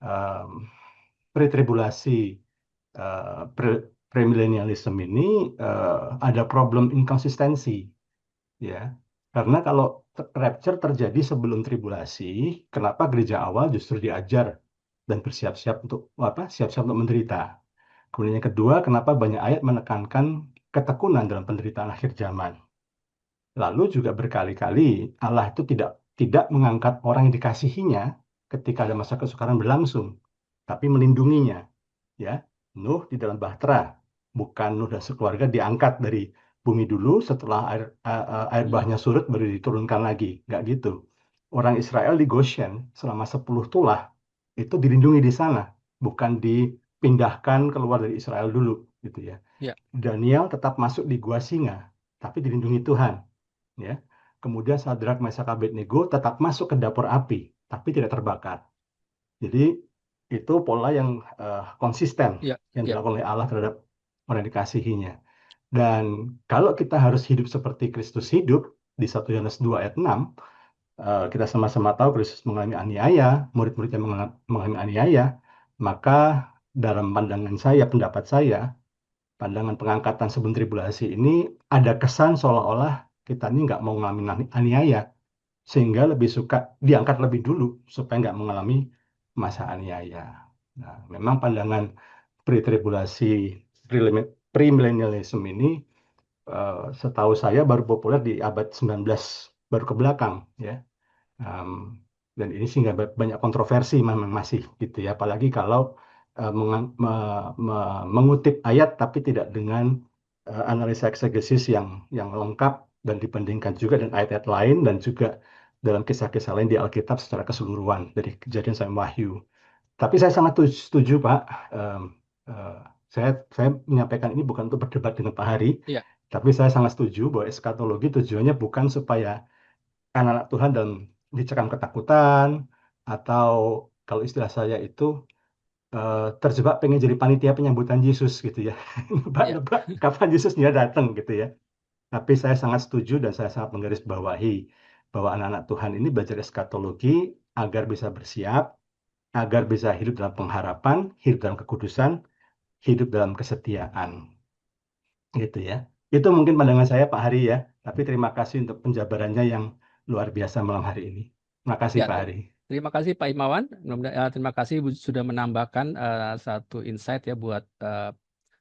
em, pre-tribulasi, premilenialism ini ada problem inkonsistensi ya. Karena kalau rapture terjadi sebelum tribulasi, kenapa gereja awal justru diajar dan bersiap-siap untuk apa? Siap-siap untuk menderita. Kemudian yang kedua, kenapa banyak ayat menekankan ketekunan dalam penderitaan akhir zaman. Lalu juga berkali-kali Allah itu tidak mengangkat orang yang dikasihinya ketika ada masa kesukaran berlangsung, tapi melindunginya. Ya, Nuh di dalam bahtera, bukan Nuh dan sekeluarga diangkat dari bumi dulu, setelah air bahnya surut baru diturunkan lagi, nggak gitu. Orang Israel di Goshen selama 10 tulah itu dilindungi di sana, bukan dipindahkan keluar dari Israel dulu, gitu ya. Ya. Daniel tetap masuk di gua singa, tapi dilindungi Tuhan. Ya. Kemudian Sadrak, Mesak, Abednego tetap masuk ke dapur api, tapi tidak terbakar. Jadi itu pola yang konsisten Ya, yang ya. dilakukan oleh Allah terhadap orang yang dikasihinya. Dan kalau kita harus hidup seperti Kristus hidup, di 1 Yohanes 2 ayat 6, kita sama-sama tahu Kristus mengalami aniaya, murid-muridnya mengalami aniaya, maka dalam pandangan saya, pendapat saya, pandangan pengangkatan sebelum tribulasi ini ada kesan seolah-olah kita ini nggak mau mengalami aniaya, sehingga lebih suka diangkat lebih dulu supaya nggak mengalami masa aniaya. Nah, memang pandangan pre-tribulasi, premillennialism ini setahu saya baru populer di abad 19 baru ke belakang ya. Dan ini sehingga banyak kontroversi memang masih gitu ya, apalagi kalau mengutip ayat tapi tidak dengan analisa eksegesis yang lengkap dan dibandingkan juga dengan ayat-ayat lain dan juga dalam kisah-kisah lain di Alkitab secara keseluruhan dari Kejadian sampai Wahyu. Tapi saya sangat setuju Pak. Em, eh, saya menyampaikan ini bukan untuk berdebat dengan Pak Hari, Iya. tapi saya sangat setuju bahwa eskatologi tujuannya bukan supaya anak-anak Tuhan dan dicekam ketakutan, atau kalau istilah saya itu terjebak pengen jadi panitia penyambutan Yesus gitu ya. Nebak-nebak kapan Yesus dia datang gitu ya. Tapi saya sangat setuju dan saya sangat menggarisbawahi bahwa anak-anak Tuhan ini belajar eskatologi agar bisa bersiap, agar bisa hidup dalam pengharapan, hidup dalam kekudusan, hidup dalam kesetiaan. Gitu ya. Itu mungkin pandangan saya Pak Hari ya. Tapi terima kasih untuk penjabarannya yang luar biasa malam hari ini. Terima kasih Ya, Pak Hari. terima kasih Pak Imawan. Terima kasih sudah menambahkan satu insight ya buat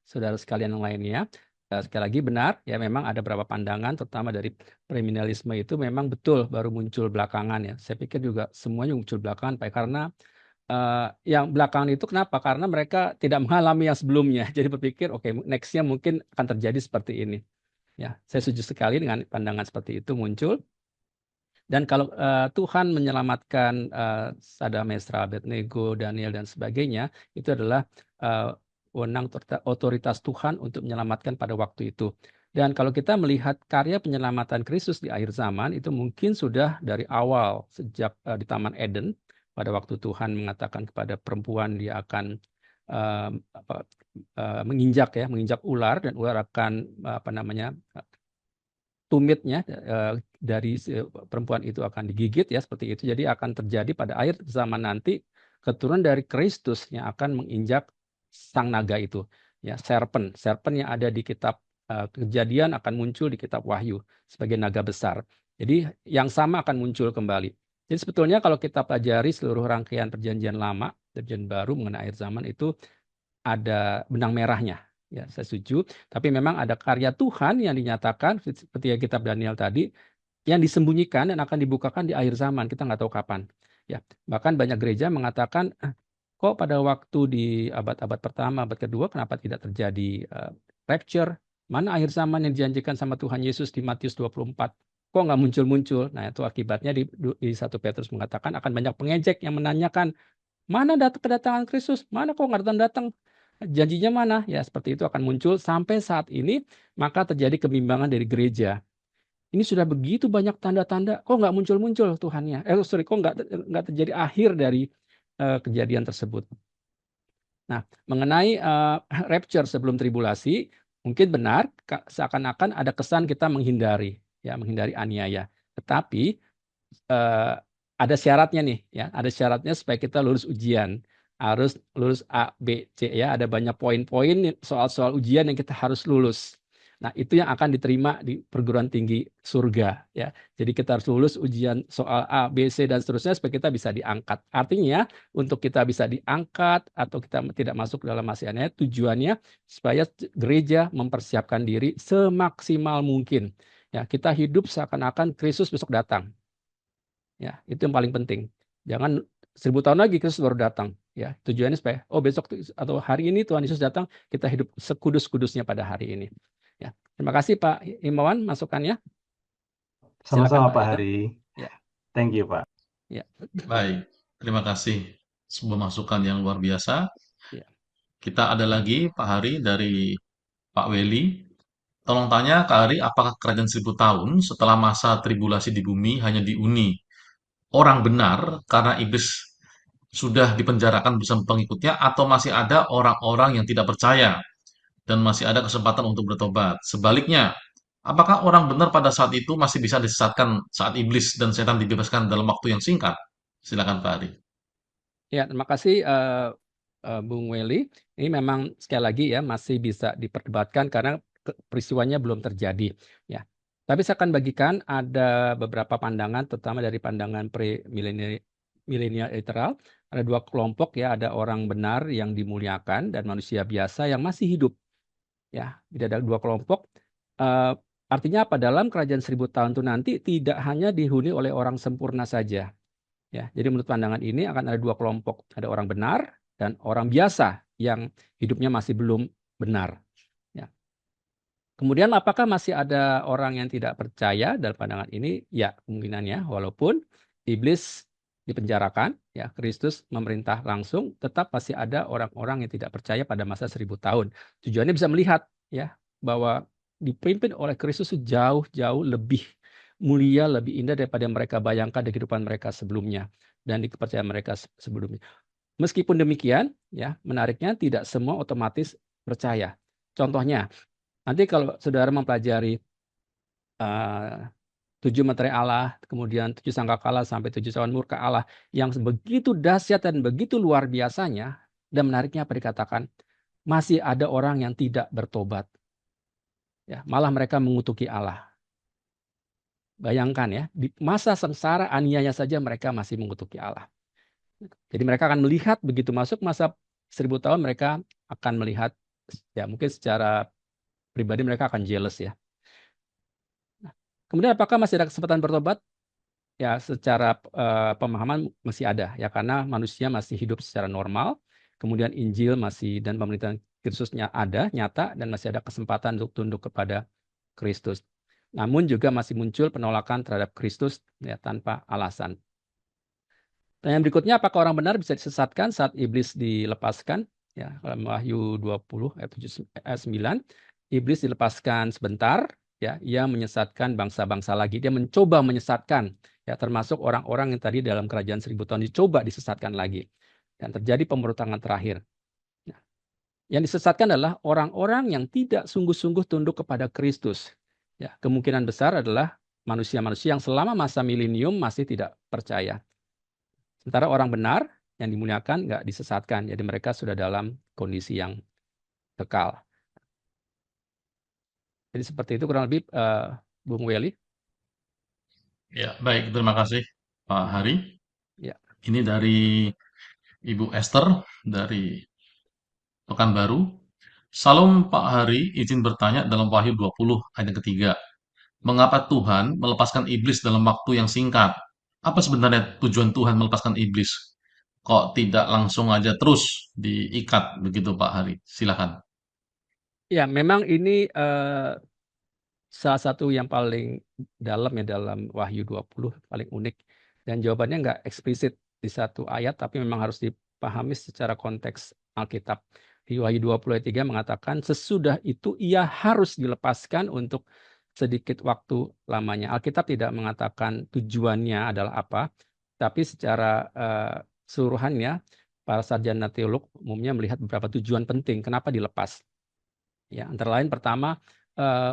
saudara sekalian yang lainnya. Sekali lagi benar, ya memang ada beberapa pandangan, terutama dari premillennialisme itu memang betul baru muncul belakangan ya. Saya pikir juga semuanya muncul belakangan, Pak, karena yang belakangan itu kenapa? Karena mereka tidak mengalami yang sebelumnya. Jadi berpikir, oke, next-nya mungkin akan terjadi seperti ini. Ya, saya setuju sekali dengan pandangan seperti itu muncul. Dan kalau Tuhan menyelamatkan Sadam, Mesra, Abednego, Daniel dan sebagainya, itu adalah wewenang otoritas Tuhan untuk menyelamatkan pada waktu itu. Dan kalau kita melihat karya penyelamatan Kristus di akhir zaman, itu mungkin sudah dari awal, sejak di Taman Eden, pada waktu Tuhan mengatakan kepada perempuan dia akan menginjak ular, dan ular akan tumitnya dari perempuan itu akan digigit ya, seperti itu. Jadi akan terjadi pada akhir zaman nanti keturunan dari Kristus yang akan menginjak sang naga itu ya, serpent yang ada di kitab Kejadian akan muncul di kitab Wahyu sebagai naga besar. Jadi yang sama akan muncul kembali. Jadi sebetulnya kalau kita pelajari seluruh rangkaian perjanjian lama, perjanjian baru mengenai akhir zaman itu ada benang merahnya. Ya, saya setuju. Tapi memang ada karya Tuhan yang dinyatakan seperti yang kitab Daniel tadi, yang disembunyikan dan akan dibukakan di akhir zaman. Kita nggak tahu kapan. Ya, bahkan banyak gereja mengatakan, kok pada waktu di abad-abad pertama, abad kedua, kenapa tidak terjadi rapture? Mana akhir zaman yang dijanjikan sama Tuhan Yesus di Matius 24? Kok nggak muncul-muncul? Nah, itu akibatnya di 1 Petrus mengatakan akan banyak pengejek yang menanyakan, mana kedatangan Kristus? Mana kok nggak datang-datang? Janjinya mana? Ya, seperti itu akan muncul sampai saat ini, maka terjadi kebimbangan dari gereja. Ini sudah begitu banyak tanda-tanda, kok nggak muncul-muncul Tuhannya? Kok nggak terjadi akhir dari kejadian tersebut. Nah, mengenai rapture sebelum tribulasi, mungkin benar seakan-akan ada kesan kita menghindari aniaya. Tetapi ada syaratnya nih, ya. Ada syaratnya supaya kita lulus ujian. Harus lulus A, B, C ya. Ada banyak poin-poin soal-soal ujian yang kita harus lulus. Nah, itu yang akan diterima di perguruan tinggi surga ya. Jadi kita harus lulus ujian soal A, B, C dan seterusnya supaya kita bisa diangkat. Artinya untuk kita bisa diangkat atau kita tidak masuk dalam masa aniaya, tujuannya supaya gereja mempersiapkan diri semaksimal mungkin. Ya, kita hidup seakan-akan Kristus besok datang. Ya, itu yang paling penting. Jangan 1000 tahun lagi Kristus baru datang. Ya, tujuannya supaya besok atau hari ini Tuhan Yesus datang, kita hidup sekudus-kudusnya pada hari ini. Ya, terima kasih Pak Imawan masukannya. Sama-sama Silakan, Pak Hari. Ya. Thank you Pak. Ya. Baik, terima kasih. Sebuah masukan yang luar biasa. Ya. Kita ada lagi Pak Hari dari Pak Weli. Tolong tanya Kak Hari, apakah kerajaan 1000 tahun setelah masa tribulasi di bumi hanya dihuni orang benar karena iblis sudah dipenjarakan bersama pengikutnya, atau masih ada orang-orang yang tidak percaya dan masih ada kesempatan untuk bertobat. Sebaliknya, apakah orang benar pada saat itu masih bisa disesatkan saat iblis dan setan dibebaskan dalam waktu yang singkat? Silakan Pak Ari. Ya, terima kasih Bung Welly. Ini memang sekali lagi ya masih bisa diperdebatkan karena peristiwanya belum terjadi. Ya, tapi saya akan bagikan ada beberapa pandangan, terutama dari pandangan milenial literal. Ada dua kelompok ya, ada orang benar yang dimuliakan dan manusia biasa yang masih hidup. Ya, ada dua kelompok. Artinya apa? Dalam kerajaan 1000 tahun itu nanti tidak hanya dihuni oleh orang sempurna saja. Ya, jadi menurut pandangan ini akan ada dua kelompok. Ada orang benar dan orang biasa yang hidupnya masih belum benar. Ya. Kemudian apakah masih ada orang yang tidak percaya dalam pandangan ini? Ya, kemungkinannya walaupun iblis dipenjarakan, ya Kristus memerintah langsung, tetap masih ada orang-orang yang tidak percaya pada masa 1000 tahun. Tujuannya bisa melihat ya bahwa dipimpin oleh Kristus jauh-jauh lebih mulia, lebih indah daripada yang mereka bayangkan di kehidupan mereka sebelumnya dan di kepercayaan mereka sebelumnya. Meskipun demikian, ya menariknya tidak semua otomatis percaya. Contohnya, nanti kalau saudara mempelajari 7 materi Allah, kemudian 7 sangkakala sampai 7 cawan murka Allah yang begitu dahsyat dan begitu luar biasanya, dan menariknya apa dikatakan, masih ada orang yang tidak bertobat. Ya, malah mereka mengutuki Allah. Bayangkan ya, di masa sengsara aniaya saja mereka masih mengutuki Allah. Jadi mereka akan melihat begitu masuk masa 1000 tahun mereka akan melihat ya mungkin secara pribadi mereka akan jealous ya. Nah, kemudian apakah masih ada kesempatan bertobat? Ya secara pemahaman masih ada ya karena manusia masih hidup secara normal, kemudian Injil masih dan pemerintahan Kristusnya ada nyata dan masih ada kesempatan untuk tunduk kepada Kristus. Namun juga masih muncul penolakan terhadap Kristus ya tanpa alasan. Yang berikutnya, apakah orang benar bisa disesatkan saat iblis dilepaskan? Ya, dalam Wahyu 20 ayat 9, iblis dilepaskan sebentar, ya, ia menyesatkan bangsa-bangsa lagi. Dia mencoba menyesatkan, ya, termasuk orang-orang yang tadi dalam kerajaan 1000 tahun dicoba disesatkan lagi. Dan terjadi pemberontakan terakhir. Nah, yang disesatkan adalah orang-orang yang tidak sungguh-sungguh tunduk kepada Kristus. Ya, kemungkinan besar adalah manusia-manusia yang selama masa milenium masih tidak percaya. Sementara orang benar yang dimuliakan nggak disesatkan. Jadi mereka sudah dalam kondisi yang kekal. Jadi seperti itu kurang lebih Bung Welly. Ya, baik. Terima kasih Pak Hari. Ya. Ini dari Ibu Esther dari Pekanbaru. Salam Pak Hari, izin bertanya dalam Wahyu 20 ayat yang ketiga. Mengapa Tuhan melepaskan iblis dalam waktu yang singkat? Apa sebenarnya tujuan Tuhan melepaskan iblis? Kok tidak langsung aja terus diikat begitu Pak Hari? Silakan. Ya, memang ini salah satu yang paling dalam ya dalam Wahyu 20 paling unik dan jawabannya nggak eksplisit di satu ayat tapi memang harus dipahami secara konteks Alkitab. Di Wahyu 20 ayat 3 mengatakan sesudah itu ia harus dilepaskan untuk sedikit waktu lamanya. Alkitab tidak mengatakan tujuannya adalah apa, tapi secara keseluruhannya para sarjana teolog umumnya melihat beberapa tujuan penting kenapa dilepas. Ya, antara lain pertama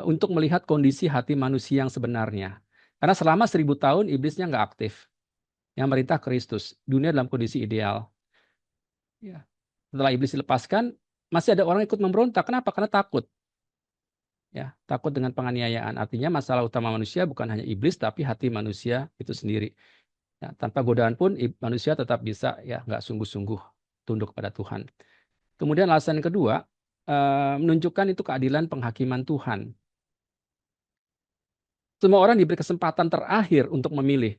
untuk melihat kondisi hati manusia yang sebenarnya. Karena selama 1000 tahun iblisnya nggak aktif. Yang merintah Kristus. Dunia dalam kondisi ideal. Ya. Setelah iblis dilepaskan, masih ada orang ikut memberontak. Kenapa? Karena takut. Ya, takut dengan penganiayaan. Artinya masalah utama manusia bukan hanya iblis, tapi hati manusia itu sendiri. Ya, tanpa godaan pun manusia tetap bisa ya nggak sungguh-sungguh tunduk kepada Tuhan. Kemudian alasan yang kedua, menunjukkan itu keadilan penghakiman Tuhan. Semua orang diberi kesempatan terakhir untuk memilih.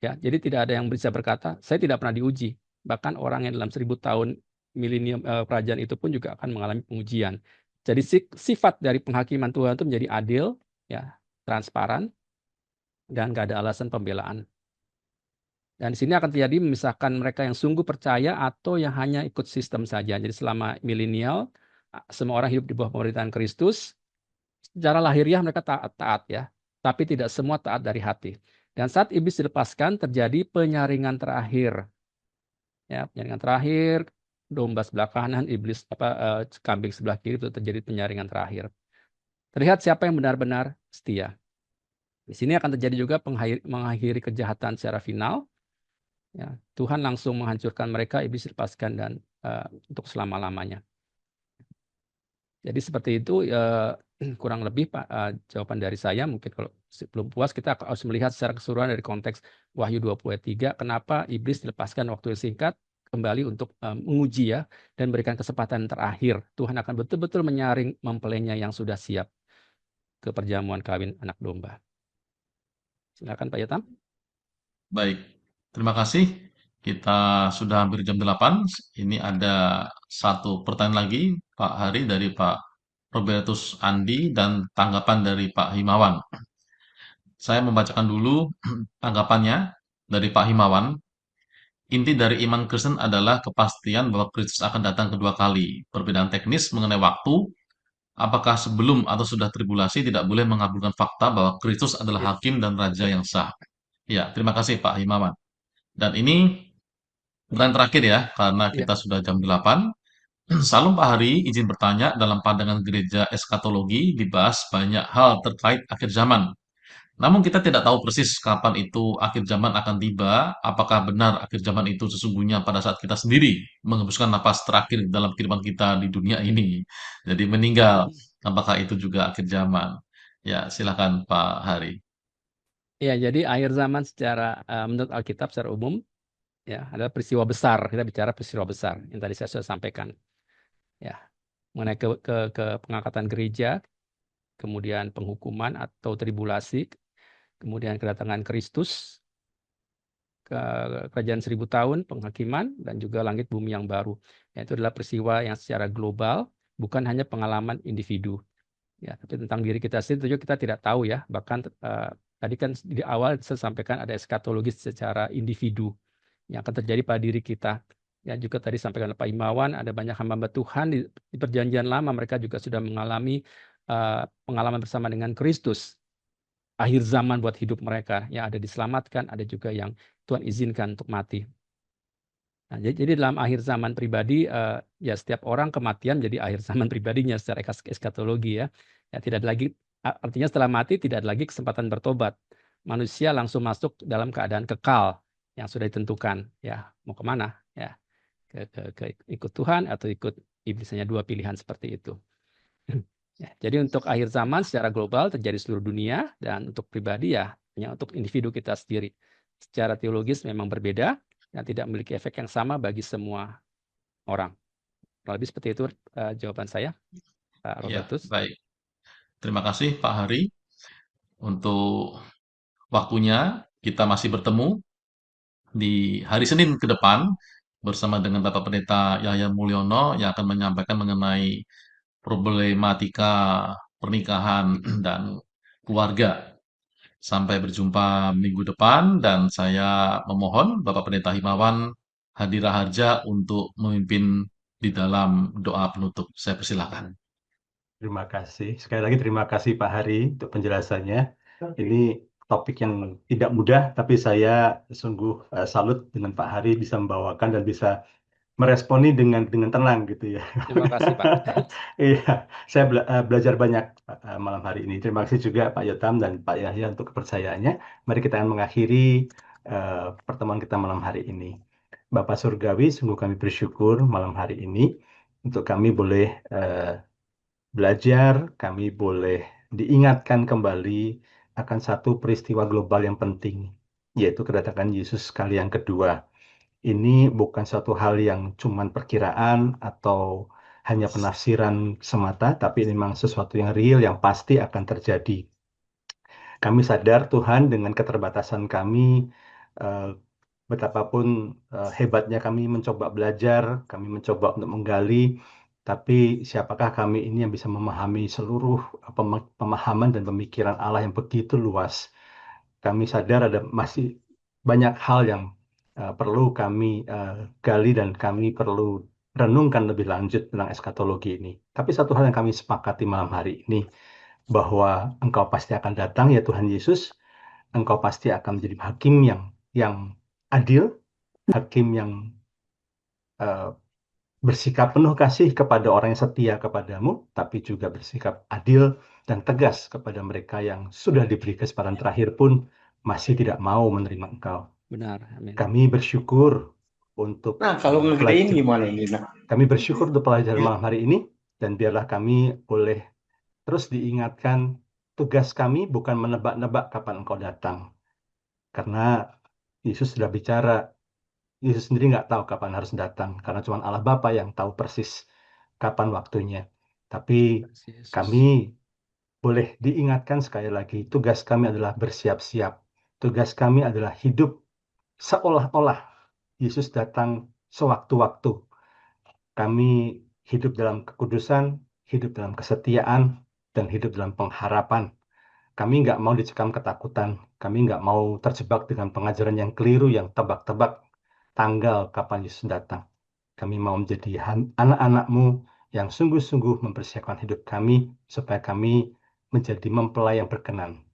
Ya, jadi tidak ada yang bisa berkata, saya tidak pernah diuji. Bahkan orang yang dalam 1000 tahun milenium kerajaan itu pun juga akan mengalami pengujian. Jadi sifat dari penghakiman Tuhan itu menjadi adil, ya, transparan, dan nggak ada alasan pembelaan. Dan di sini akan terjadi memisahkan mereka yang sungguh percaya atau yang hanya ikut sistem saja. Jadi selama milenial, semua orang hidup di bawah pemerintahan Kristus, secara lahiriah mereka taat ya, tapi tidak semua taat dari hati. Dan saat iblis dilepaskan terjadi penyaringan terakhir. Ya, penyaringan terakhir, domba sebelah kanan, iblis kambing sebelah kiri, itu terjadi penyaringan terakhir. Terlihat siapa yang benar-benar setia. Di sini akan terjadi juga mengakhiri kejahatan secara final. Ya, Tuhan langsung menghancurkan mereka, iblis dilepaskan dan untuk selama-lamanya. Jadi seperti itu kurang lebih Pak jawaban dari saya. Mungkin kalau belum puas kita harus melihat secara keseluruhan dari konteks Wahyu 20 ayat 3, kenapa iblis dilepaskan waktu yang singkat kembali untuk menguji ya dan berikan kesempatan terakhir. Tuhan akan betul-betul menyaring mempelainya yang sudah siap ke perjamuan kawin anak domba. Silakan Pak Yotam. Baik, terima kasih. Kita sudah hampir jam 8. Ini ada satu pertanyaan lagi, Pak Hari, dari Pak Robertus Andi, dan tanggapan dari Pak Himawan. Saya membacakan dulu tanggapannya dari Pak Himawan. Inti dari iman Kristen adalah kepastian bahwa Kristus akan datang kedua kali. Perbedaan teknis mengenai waktu, apakah sebelum atau sudah tribulasi, tidak boleh mengabulkan fakta bahwa Kristus adalah hakim dan raja yang sah. Ya, terima kasih Pak Himawan. Dan ini bukan terakhir ya, karena Ya. kita sudah jam 8. Salam Pak Hari, izin bertanya, dalam pandangan gereja eskatologi dibahas banyak hal terkait akhir zaman. Namun kita tidak tahu persis kapan itu akhir zaman akan tiba. Apakah benar akhir zaman itu sesungguhnya pada saat kita sendiri mengembuskan napas terakhir dalam kehidupan kita di dunia ini. Jadi meninggal. Apakah itu juga akhir zaman? Ya, silakan Pak Hari. Ya, jadi akhir zaman secara menurut Alkitab secara umum ya adalah peristiwa besar. Kita bicara peristiwa besar yang tadi saya sudah sampaikan. Ya, mengenai ke pengangkatan gereja, kemudian penghukuman atau tribulasi, kemudian kedatangan Kristus, ke kerajaan 1000 tahun, penghakiman, dan juga langit bumi yang baru. Ya, itu adalah peristiwa yang secara global, bukan hanya pengalaman individu. Ya, tapi tentang diri kita sendiri juga kita tidak tahu ya. Bahkan tadi kan di awal saya sampaikan ada eskatologis secara individu yang akan terjadi pada diri kita. Ya, juga tadi sampaikan Pak Imawan, ada banyak hamba Tuhan di perjanjian lama, mereka juga sudah mengalami pengalaman bersama dengan Kristus. Akhir zaman buat hidup mereka, yang ada diselamatkan, ada juga yang Tuhan izinkan untuk mati. Nah, jadi dalam akhir zaman pribadi, ya setiap orang kematian jadi akhir zaman pribadinya secara eskatologi ya. Ya tidak lagi, artinya setelah mati tidak ada lagi kesempatan bertobat. Manusia langsung masuk dalam keadaan kekal yang sudah ditentukan. Ya mau kemana? Ya ke ikut Tuhan atau ikut iblis, hanya dua pilihan seperti itu. Ya, jadi untuk akhir zaman secara global terjadi seluruh dunia, dan untuk pribadi ya hanya untuk individu kita sendiri. Secara teologis memang berbeda dan tidak memiliki efek yang sama bagi semua orang. Lebih seperti itu jawaban saya, Pak Ya, Robertus. baik. Terima kasih Pak Hari untuk waktunya. Kita masih bertemu di hari Senin ke depan bersama dengan Bapak Pendeta Yahya Mulyono yang akan menyampaikan mengenai problematika pernikahan dan keluarga. Sampai berjumpa minggu depan, dan saya memohon Bapak Pendeta Himawan Hadira Harja untuk memimpin di dalam doa penutup. Saya persilakan. Terima kasih. Sekali lagi terima kasih Pak Hari untuk penjelasannya. Ini topik yang tidak mudah, tapi saya sungguh salut dengan Pak Hari bisa membawakan dan bisa meresponi dengan tenang gitu ya. Terima kasih Pak. Iya, saya belajar banyak malam hari ini. Terima kasih juga Pak Yotam dan Pak Yahya untuk kepercayaannya. Mari kita akan mengakhiri pertemuan kita malam hari ini. Bapak Surgawi, sungguh kami bersyukur malam hari ini untuk kami boleh belajar, kami boleh diingatkan kembali akan satu peristiwa global yang penting, yaitu kedatangan Yesus kali yang kedua. Ini bukan suatu hal yang cuman perkiraan atau hanya penafsiran semata, tapi ini memang sesuatu yang real, yang pasti akan terjadi. Kami sadar Tuhan dengan keterbatasan kami, betapapun hebatnya kami mencoba belajar, kami mencoba untuk menggali, tapi siapakah kami ini yang bisa memahami seluruh pemahaman dan pemikiran Allah yang begitu luas. Kami sadar ada masih banyak hal yang perlu kami gali dan kami perlu renungkan lebih lanjut tentang eskatologi ini. Tapi satu hal yang kami sepakati malam hari ini, bahwa Engkau pasti akan datang ya Tuhan Yesus, Engkau pasti akan menjadi hakim yang adil, hakim yang bersikap penuh kasih kepada orang yang setia kepadamu, tapi juga bersikap adil dan tegas kepada mereka yang sudah diberi kesempatan terakhir pun masih tidak mau menerima Engkau. Benar. Amin. Kami bersyukur untuk Nah, kalau ngegedein pelajar- gimana ini? Nah, Kami bersyukur untuk pelajaran malam hari ini, dan biarlah kami boleh terus diingatkan tugas kami bukan menebak-nebak kapan Engkau datang. Karena Yesus sudah bicara, Yesus sendiri nggak tahu kapan harus datang, karena cuma Allah Bapa yang tahu persis kapan waktunya. Tapi Yesus. kami boleh diingatkan sekali lagi, tugas kami adalah bersiap-siap. Tugas kami adalah hidup seolah-olah Yesus datang sewaktu-waktu. Kami hidup dalam kekudusan, hidup dalam kesetiaan, dan hidup dalam pengharapan. Kami nggak mau dicekam ketakutan. Kami nggak mau terjebak dengan pengajaran yang keliru, yang tebak-tebak tanggal kapan Yesus datang. Kami mau menjadi anak-anak-Mu yang sungguh-sungguh mempersiapkan hidup kami supaya kami menjadi mempelai yang berkenan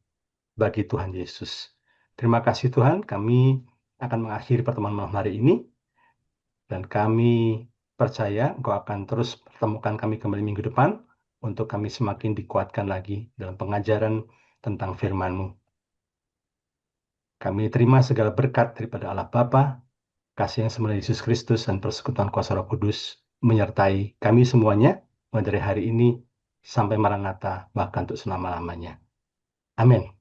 bagi Tuhan Yesus. Terima kasih Tuhan, kami akan mengakhiri pertemuan malam hari ini, dan kami percaya Engkau akan terus pertemukan kami kembali minggu depan untuk kami semakin dikuatkan lagi dalam pengajaran tentang firman-Mu. Kami terima segala berkat daripada Allah Bapa, kasih yang semula Yesus Kristus, dan persekutuan kuasa Roh Kudus menyertai kami semuanya mulai dari hari ini sampai Maranatha, bahkan untuk selama-lamanya. Amin.